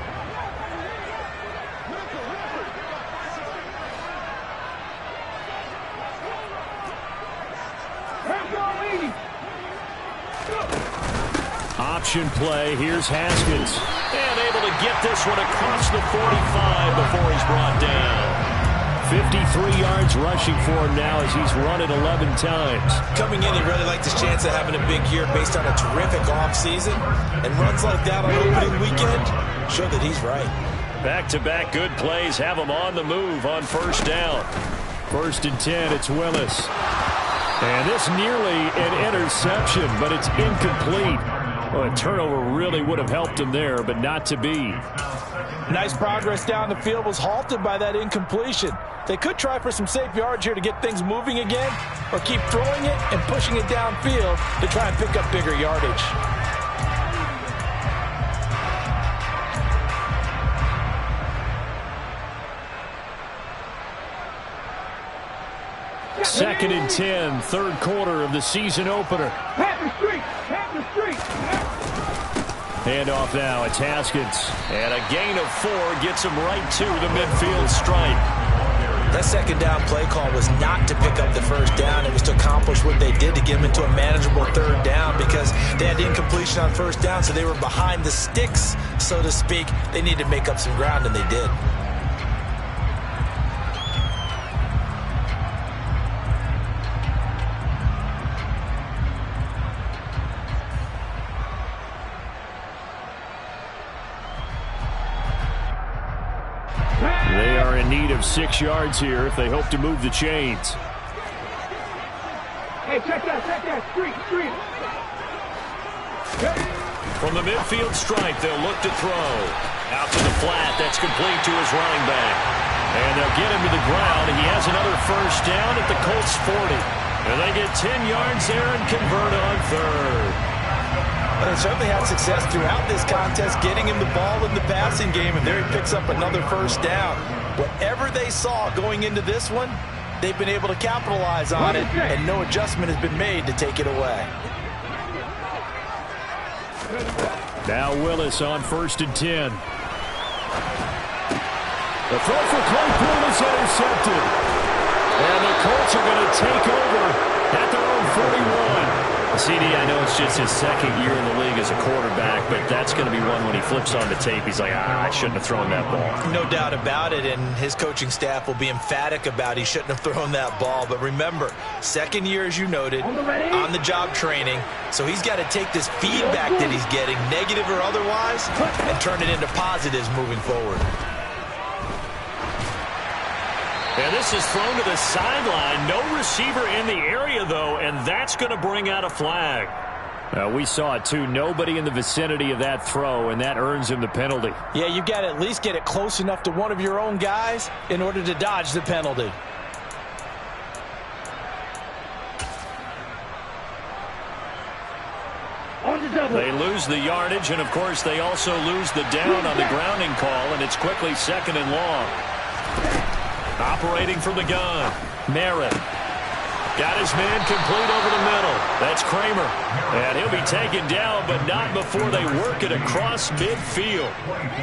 Option play. Here's Haskins. And able to get this one across the 45 before he's brought down. 53 yards rushing for him now as he's run it 11 times. Coming in, he really liked his chance of having a big year based on a terrific offseason. And runs like that on opening weekend show that he's right. Back-to-back good plays have him on the move on first down. 1st and 10, it's Willis. And this nearly an interception, but it's incomplete. Well, a turnover really would have helped him there, but not to be. Nice progress down the field was halted by that incompletion. They could try for some safe yards here to get things moving again, or keep throwing it and pushing it downfield to try and pick up bigger yardage. Second and 10, third quarter of the season opener. Handoff now, it's Haskins. And a gain of 4 gets him right to the midfield stripe. That second down play call was not to pick up the first down. It was to accomplish what they did to get them into a manageable third down because they had incompletion on first down, so they were behind the sticks, so to speak. They needed to make up some ground, and they did. They are in need of 6 yards here if they hope to move the chains. Hey, check that, street. From the midfield stripe, they'll look to throw. Out to the flat, that's complete to his running back. And they'll get him to the ground. He has another first down at the Colts 40. And they get 10 yards there and convert on third. But they certainly had success throughout this contest, getting him the ball in the passing game, and there he picks up another first down. Whatever they saw going into this one, they've been able to capitalize on it, and no adjustment has been made to take it away. Now Willis on 1st and 10. The throw for Claypool is intercepted. And the Colts are going to take over at their own 41. CD, I know it's just his second year in the league as a quarterback, but that's going to be one when he flips on the tape. He's like, I shouldn't have thrown that ball. No doubt about it, and his coaching staff will be emphatic about he shouldn't have thrown that ball. But remember, second year, as you noted, on-the-job training, so he's got to take this feedback that he's getting, negative or otherwise, and turn it into positives moving forward. And this is thrown to the sideline. No receiver in the area, though, and that's going to bring out a flag. We saw it, too. Nobody in the vicinity of that throw, and that earns him the penalty. Yeah, you've got to at least get it close enough to one of your own guys in order to dodge the penalty. They lose the yardage, and, of course, they also lose the down on the grounding call, and it's quickly 2nd and long. Operating from the gun, Merritt. Got his man complete over the middle. That's Kramer. And he'll be taken down, but not before they work it across midfield.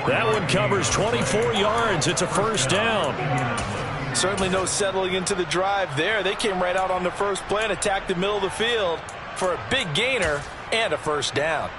That one covers 24 yards. It's a 1st down. Certainly no settling into the drive there. They came right out on the first play and attacked the middle of the field for a big gainer and a 1st down.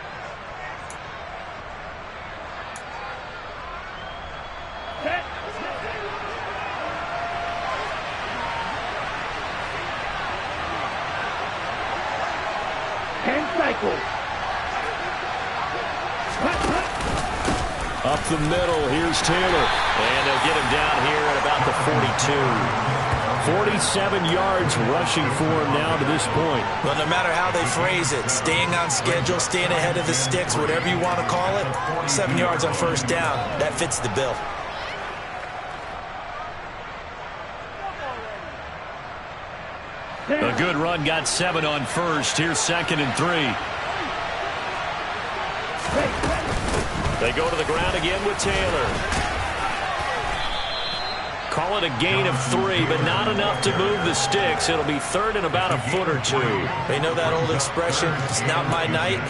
Up the middle, here's Taylor. And they'll get him down here at about the 42. 47 yards rushing for him now to this point. Well, no matter how they phrase it, staying on schedule, staying ahead of the sticks, whatever you want to call it, 7 yards on 1st down, that fits the bill. A good run got 7 on 1st. Here's 2nd and 3. They go to the ground again with Taylor. Call it a gain of 3, but not enough to move the sticks. It'll be 3rd and about a foot or 2. They know that old expression, it's not my night.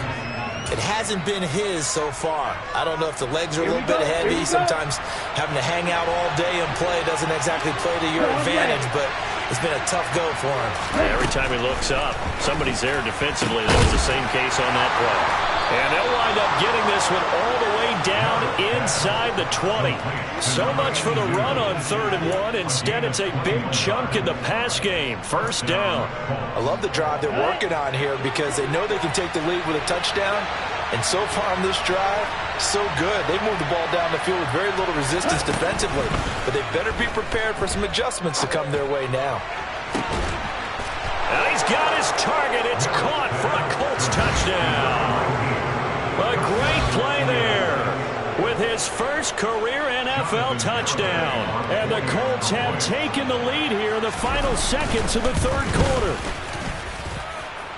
It hasn't been his so far. I don't know if the legs are a little bit heavy. Sometimes having to hang out all day and play doesn't exactly play to your advantage, but it's been a tough go for him. Every time he looks up, somebody's there defensively. That was the same case on that play. And they'll wind up getting this one all the way down inside the 20. So much for the run on 3rd and 1. Instead, it's a big chunk in the pass game. 1st down. I love the drive they're working on here because they know they can take the lead with a touchdown. And so far on this drive, so good. They moved the ball down the field with very little resistance defensively. But they better be prepared for some adjustments to come their way now. And he's got his target. It's caught for a Colts touchdown. A great play there with his first career NFL touchdown. And the Colts have taken the lead here in the final seconds of the 3rd quarter.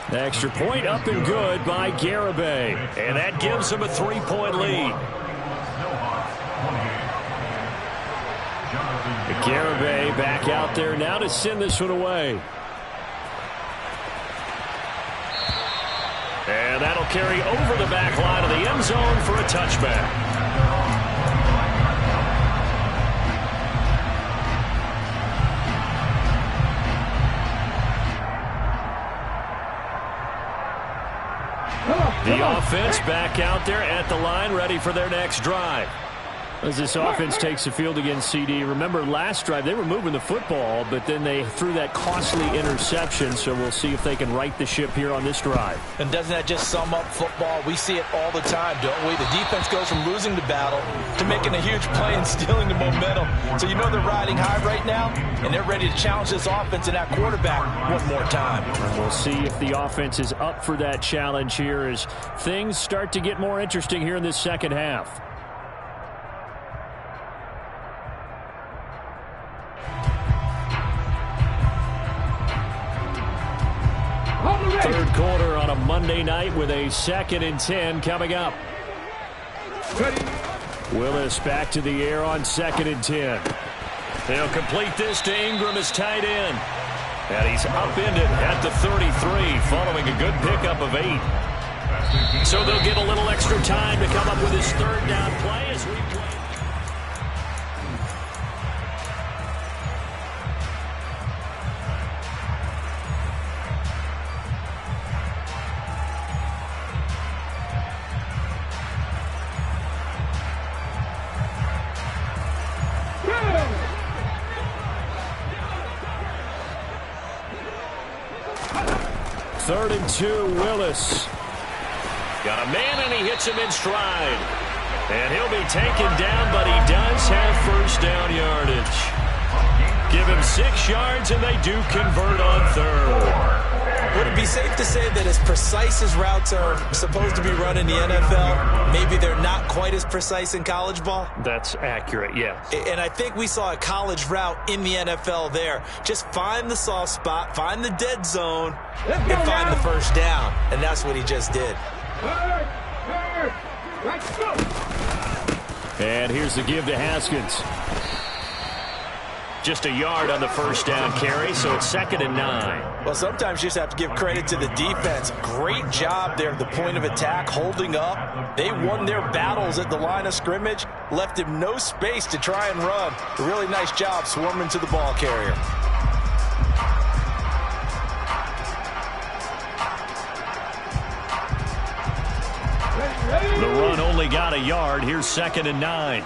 The extra point up and good by Garibay. And that gives them a 3-point lead. Garibay back out there now to send this one away. And that'll carry over the back line of the end zone for a touchback. The offense back out there at the line, ready for their next drive. As this offense takes the field against CD, remember last drive they were moving the football, but then they threw that costly interception, so we'll see if they can right the ship here on this drive. And doesn't that just sum up football? We see it all the time, don't we? The defense goes from losing the battle to making a huge play and stealing the momentum. So you know they're riding high right now, and they're ready to challenge this offense and that quarterback one more time. And we'll see if the offense is up for that challenge here as things start to get more interesting here in this 2nd half. Third quarter on a Monday night with a 2nd and 10 coming up. Willis back to the air on 2nd and 10. They'll complete this to Ingram as tight end. And he's upended at the 33 following a good pickup of 8. So they'll get a little extra time to come up with his 3rd down play as we play. Third and 2, Willis. Got a man, and he hits him in stride. And he'll be taken down, but he does have 1st down yardage. Give him 6 yards, and they do convert on 3rd. Would it be safe to say that as precise as routes are supposed to be run in the NFL, maybe they're not quite as precise in college ball? That's accurate, yes. And I think we saw a college route in the NFL there. Just find the soft spot, find the dead zone, and find the 1st down. And that's what he just did. Third. Let's go. And here's the give to Haskins. Just a yard on the first down carry, so it's 2nd and 9. Well, sometimes you just have to give credit to the defense. Great job there at the point of attack, holding up. They won their battles at the line of scrimmage, left him no space to try and run. A really nice job swarming to the ball carrier. The run only got a yard. Here's 2nd and 9.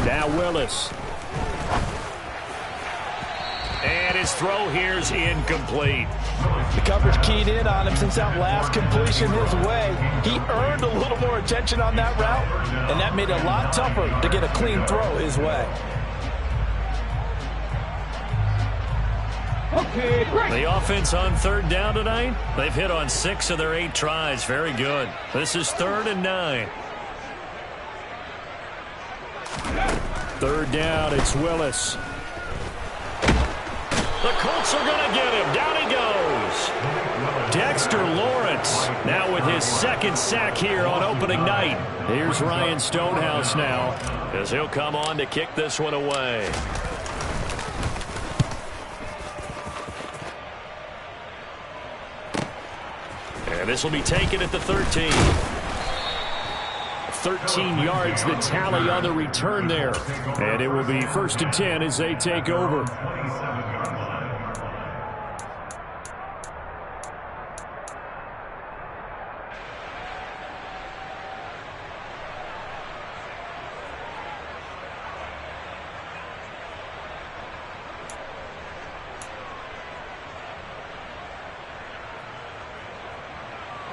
Now Willis. And his throw here's incomplete. The coverage keyed in on him since that last completion his way. He earned a little more attention on that route, and that made it a lot tougher to get a clean throw his way. Okay, break. The offense on 3rd down tonight, they've hit on 6 of their 8 tries. Very good. This is 3rd and 9. 3rd down, it's Willis. The Colts are going to get him. Down he goes. Dexter Lawrence now with his 2nd sack here on opening night. Here's Ryan Stonehouse now as he'll come on to kick this one away. And this will be taken at the 13. 13 yards the tally on the return there. And it will be 1st and 10 as they take over.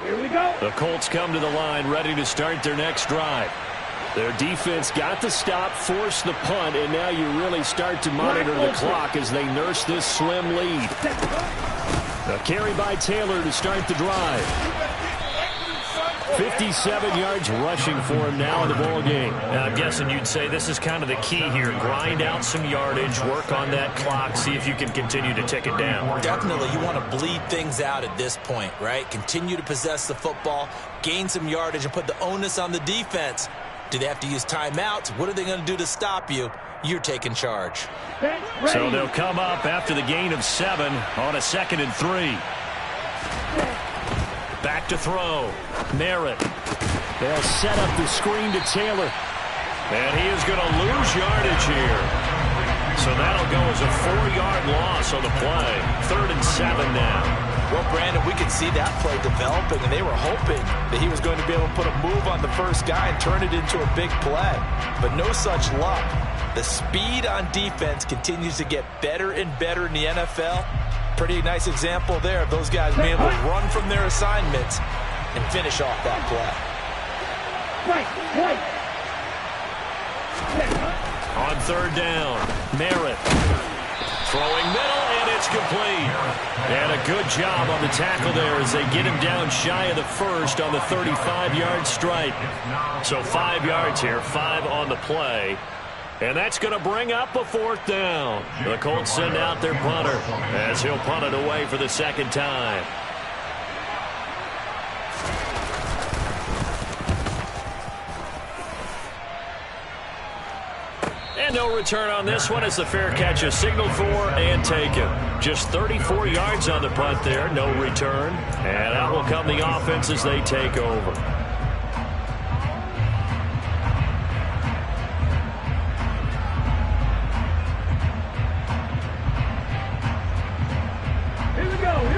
Here we go. The Colts come to the line ready to start their next drive. Their defense got the stop, forced the punt, and now you really start to monitor the clock as they nurse this slim lead. A carry by Taylor to start the drive. 57 yards rushing for him now in the ball game. I'm guessing you'd say this is kind of the key here. Grind out some yardage, work on that clock, see if you can continue to tick it down. Definitely, you want to bleed things out at this point, right? Continue to possess the football, gain some yardage, and put the onus on the defense. Do they have to use timeouts? What are they going to do to stop you? You're taking charge. So they'll come up after the gain of 7 on a 2nd and 3. Back to throw. Merritt. They'll set up the screen to Taylor. And he is going to lose yardage here. So that'll go as a 4-yard loss on the play. 3rd and 7 now. Well, Brandon, we could see that play developing, and they were hoping that he was going to be able to put a move on the first guy and turn it into a big play. But no such luck. The speed on defense continues to get better and better in the NFL. Pretty nice example there of those guys being able to run from their assignments and finish off that play. On 3rd down, Merritt. Throwing middle, and it's complete. And a good job on the tackle there as they get him down shy of the first on the 35-yard strike. So 5 yards here, 5 on the play. And that's going to bring up a 4th down. The Colts send out their punter as he'll punt it away for the 2nd time. And no return on this one as the fair catch is signaled for and taken. Just 34 yards on the punt there, no return. And out will come the offense as they take over.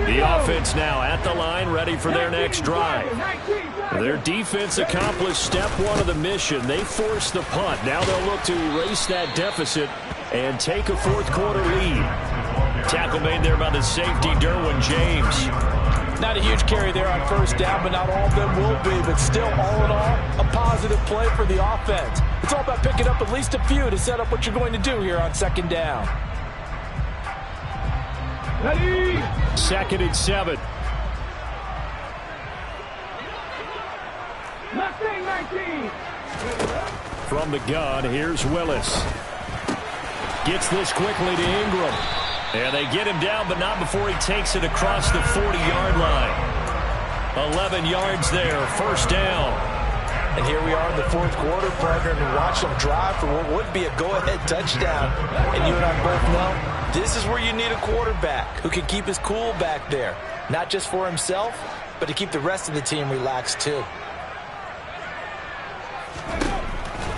The offense now at the line, ready for their next drive. Their defense accomplished step 1 of the mission. They forced the punt. Now they'll look to erase that deficit and take a 4th quarter lead. Tackle made there by the safety, Derwin James. Not a huge carry there on 1st down, but not all of them will be. But still, all in all, a positive play for the offense. It's all about picking up at least a few to set up what you're going to do here on 2nd down. Ready? 2nd and 7. Left thing, 19. From the gun, here's Willis. Gets this quickly to Ingram. And they get him down, but not before he takes it across the 40-yard line. 11 yards there, first down. And here we are in the fourth quarter, partner, and watch them drive for what would be a go-ahead touchdown. And you and I both know this is where you need a quarterback who can keep his cool back there. Not just for himself, but to keep the rest of the team relaxed too.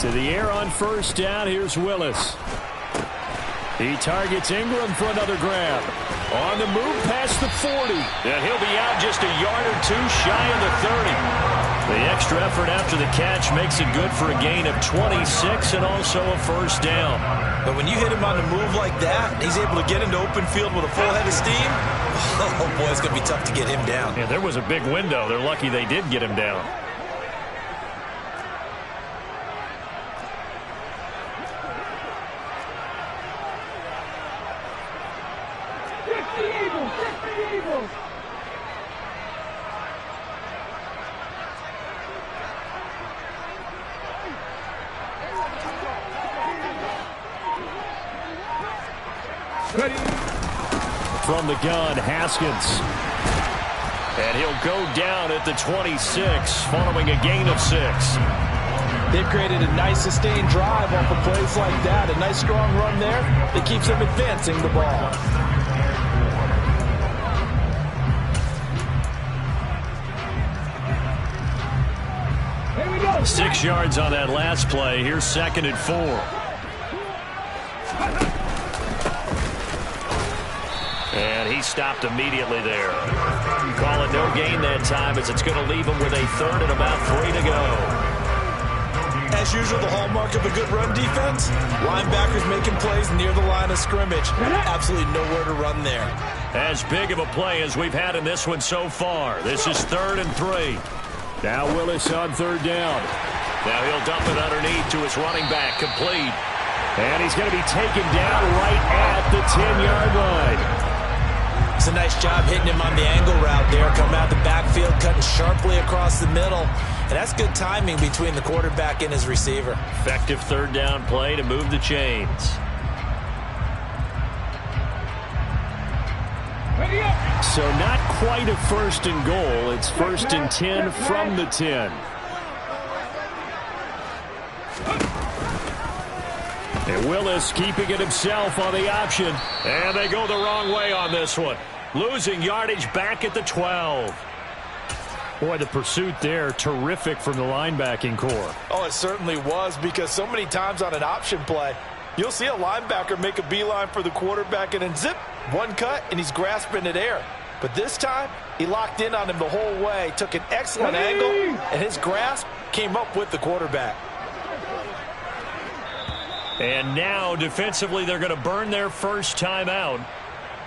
To the air on first down, here's Willis. He targets Ingram for another grab. On the move past the 40. And he'll be out just a yard or two shy of the 30. The extra effort after the catch makes it good for a gain of 26 and also a first down. But when you hit him on the move like that, he's able to get into open field with a full head of steam. Oh, boy, it's going to be tough to get him down. Yeah, there was a big window. They're lucky they did get him down. From the gun, Haskins. And he'll go down at the 26 following a gain of 6. They've created a nice sustained drive off of plays like that. A nice strong run there that keeps them advancing the ball. Here we go. 6 yards on that last play. Here's 2nd and 4. And he stopped immediately there. Call it no gain that time as it's going to leave him with a 3rd and about 3 to go. As usual, the hallmark of a good run defense, linebackers making plays near the line of scrimmage. Absolutely nowhere to run there. As big of a play as we've had in this one so far. This is 3rd and 3. Now Willis on 3rd down. Now he'll dump it underneath to his running back, complete. And he's going to be taken down right at the 10-yard line. It's a nice job hitting him on the angle route there, coming out the backfield, cutting sharply across the middle. And that's good timing between the quarterback and his receiver. Effective 3rd down play to move the chains. Ready up. So not quite a 1st and goal. It's 1st and 10 from the 10. And Willis keeping it himself on the option. And they go the wrong way on this one. Losing yardage back at the 12. Boy, the pursuit there, terrific from the linebacking core. Oh, it certainly was, because so many times on an option play, you'll see a linebacker make a beeline for the quarterback and then zip, one cut, and he's grasping at air. But this time, he locked in on him the whole way, took an excellent angle, and his grasp came up with the quarterback. And now, defensively, they're going to burn their first timeout.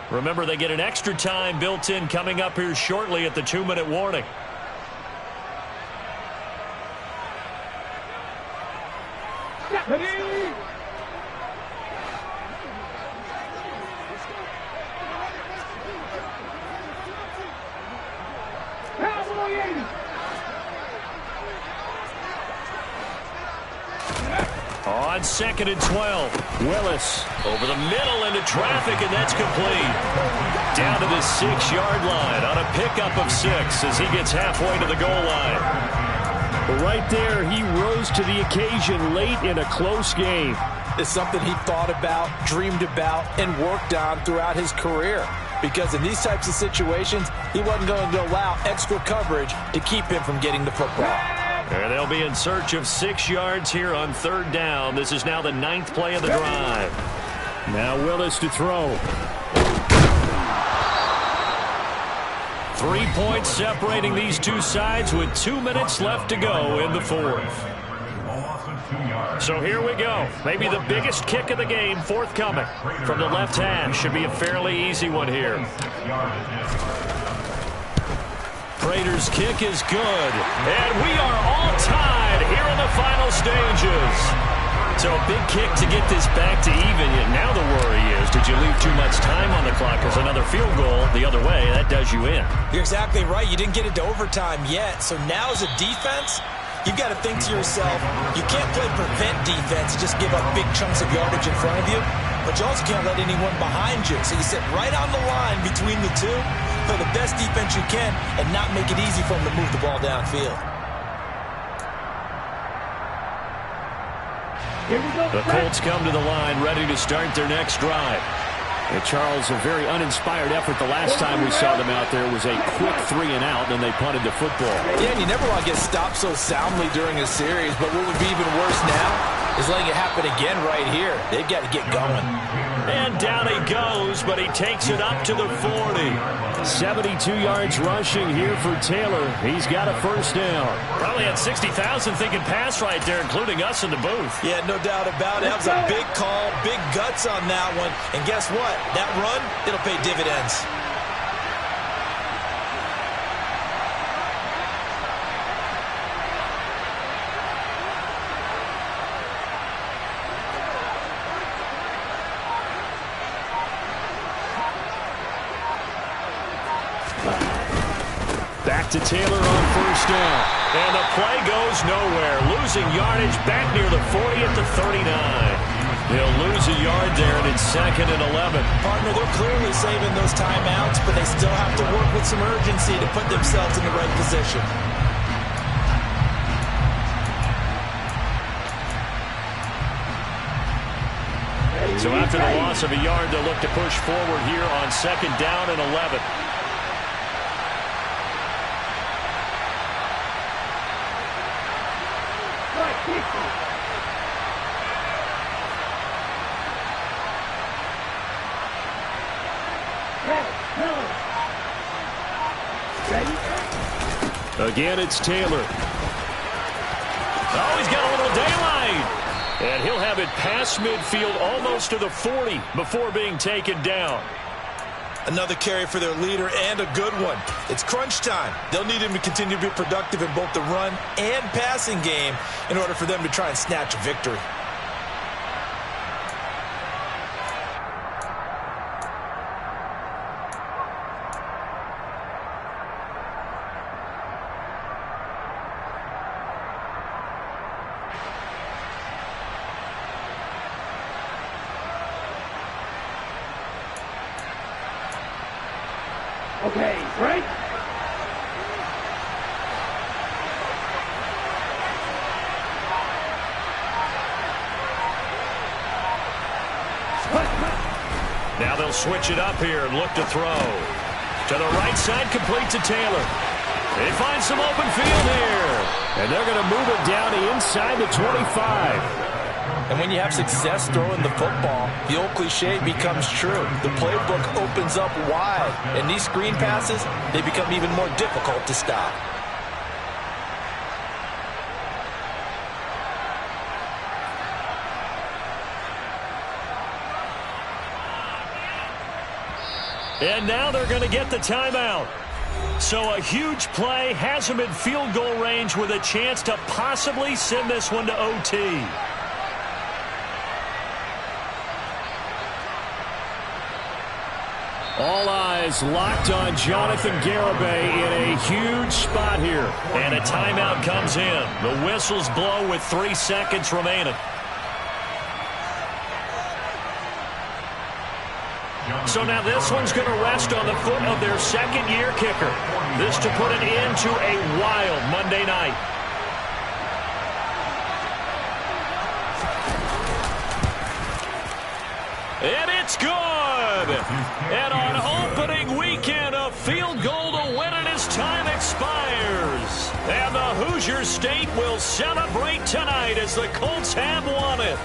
Remember, they get an extra time built in coming up here shortly at the 2-minute warning. Ready. Cowboy 80. On 2nd and 12, Willis over the middle into traffic, and that's complete. Down to the 6-yard line on a pickup of 6 as he gets halfway to the goal line. Right there, he rose to the occasion late in a close game. It's something he thought about, dreamed about, and worked on throughout his career. Because in these types of situations, he wasn't going to allow extra coverage to keep him from getting the football. And they'll be in search of 6 yards here on 3rd down. This is now the 9th play of the drive. Now Willis to throw. 3 points separating these two sides with 2 minutes left to go in the 4th. So here we go. Maybe the biggest kick of the game forthcoming from the left hand. Should be a fairly easy one here. Prater's kick is good. And we are all tied here in the final stages. So a big kick to get this back to even. And now the worry is, did you leave too much time on the clock? Because another field goal the other way, that does you in. You're exactly right. You didn't get it to overtime yet. So now as a defense, you've got to think to yourself, you can't play prevent defense and just give up big chunks of yardage in front of you. But you also can't let anyone behind you. So you sit right on the line between the two. Play the best defense you can and not make it easy for them to move the ball downfield. The Colts come to the line, ready to start their next drive. And Charles, a very uninspired effort the last time we saw them out there was a quick 3-and-out, and they punted the football. Yeah, and you never want to get stopped so soundly during a series, but what would be even worse now is letting it happen again right here. They've got to get going. And down he goes, but he takes it up to the 40. 72 yards rushing here for Taylor. He's got a first down. Probably had 60,000 thinking pass right there, including us in the booth. Yeah, no doubt about it. That was a big call, big guts on that one. And guess what? That run, it'll pay dividends. Back to Taylor on first down. And the play goes nowhere. Losing yardage back near the 40 at the 39. They'll lose a yard there, and it's 2nd and 11. Partner, they're clearly saving those timeouts, but they still have to work with some urgency to put themselves in the right position. So after the loss of a yard, they'll look to push forward here on 2nd down and 11. Again, it's Taylor. Oh, he's got a little daylight. And he'll have it past midfield almost to the 40 before being taken down. Another carry for their leader and a good one. It's crunch time. They'll need him to continue to be productive in both the run and passing game in order for them to try and snatch a victory. Okay, right? Now they'll switch it up here and look to throw. To the right side, complete to Taylor. They find some open field here. And they're going to move it down to inside the 25. And when you have success throwing the football, the old cliche becomes true. The playbook opens up wide. And these screen passes, they become even more difficult to stop. And now they're going to get the timeout. So a huge play has them in field goal range with a chance to possibly send this one to OT. All eyes locked on Jonathan Garibay in a huge spot here. And a timeout comes in. The whistles blow with 3 seconds remaining. So now this one's going to rest on the foot of their second-year kicker. This to put an end to a wild Monday night. And it's good. And on opening weekend, a field goal to win it as time expires. And the Hoosier State will celebrate tonight as the Colts have won it.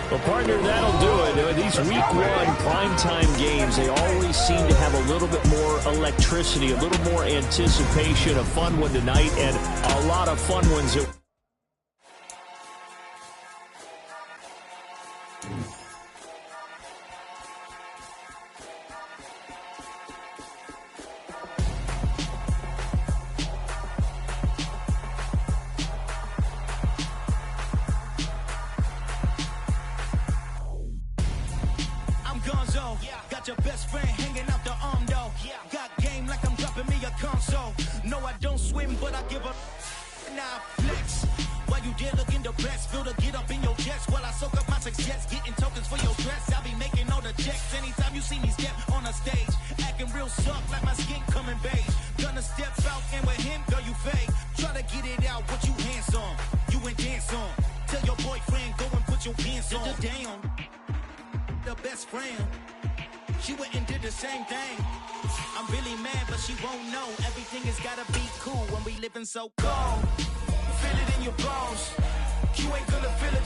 Well, partner, that'll do it. These Week 1 primetime games, they always seem to have a little bit more electricity, a little more anticipation. A fun one tonight, and a lot of fun ones. Got your best friend hanging out the arm though. Got game like I'm dropping me a console. No, I don't swim, but I give a now flex. While you there looking the best, feel to get up in your chest while I soak up my success, getting tokens for your dress. I'll be making all the checks anytime you see me step on a stage, acting real still suck like my skin coming beige. Gonna step out and with him, girl, you fake. Try to get it out, what you handsome. You ain't dance on. Tell your boyfriend, go and put your pants on. Down. The best friend. She went and did the same thing. I'm really mad, but she won't know. Everything has gotta be cool when we living so cold. Feel it in your bones. You ain't gonna feel it.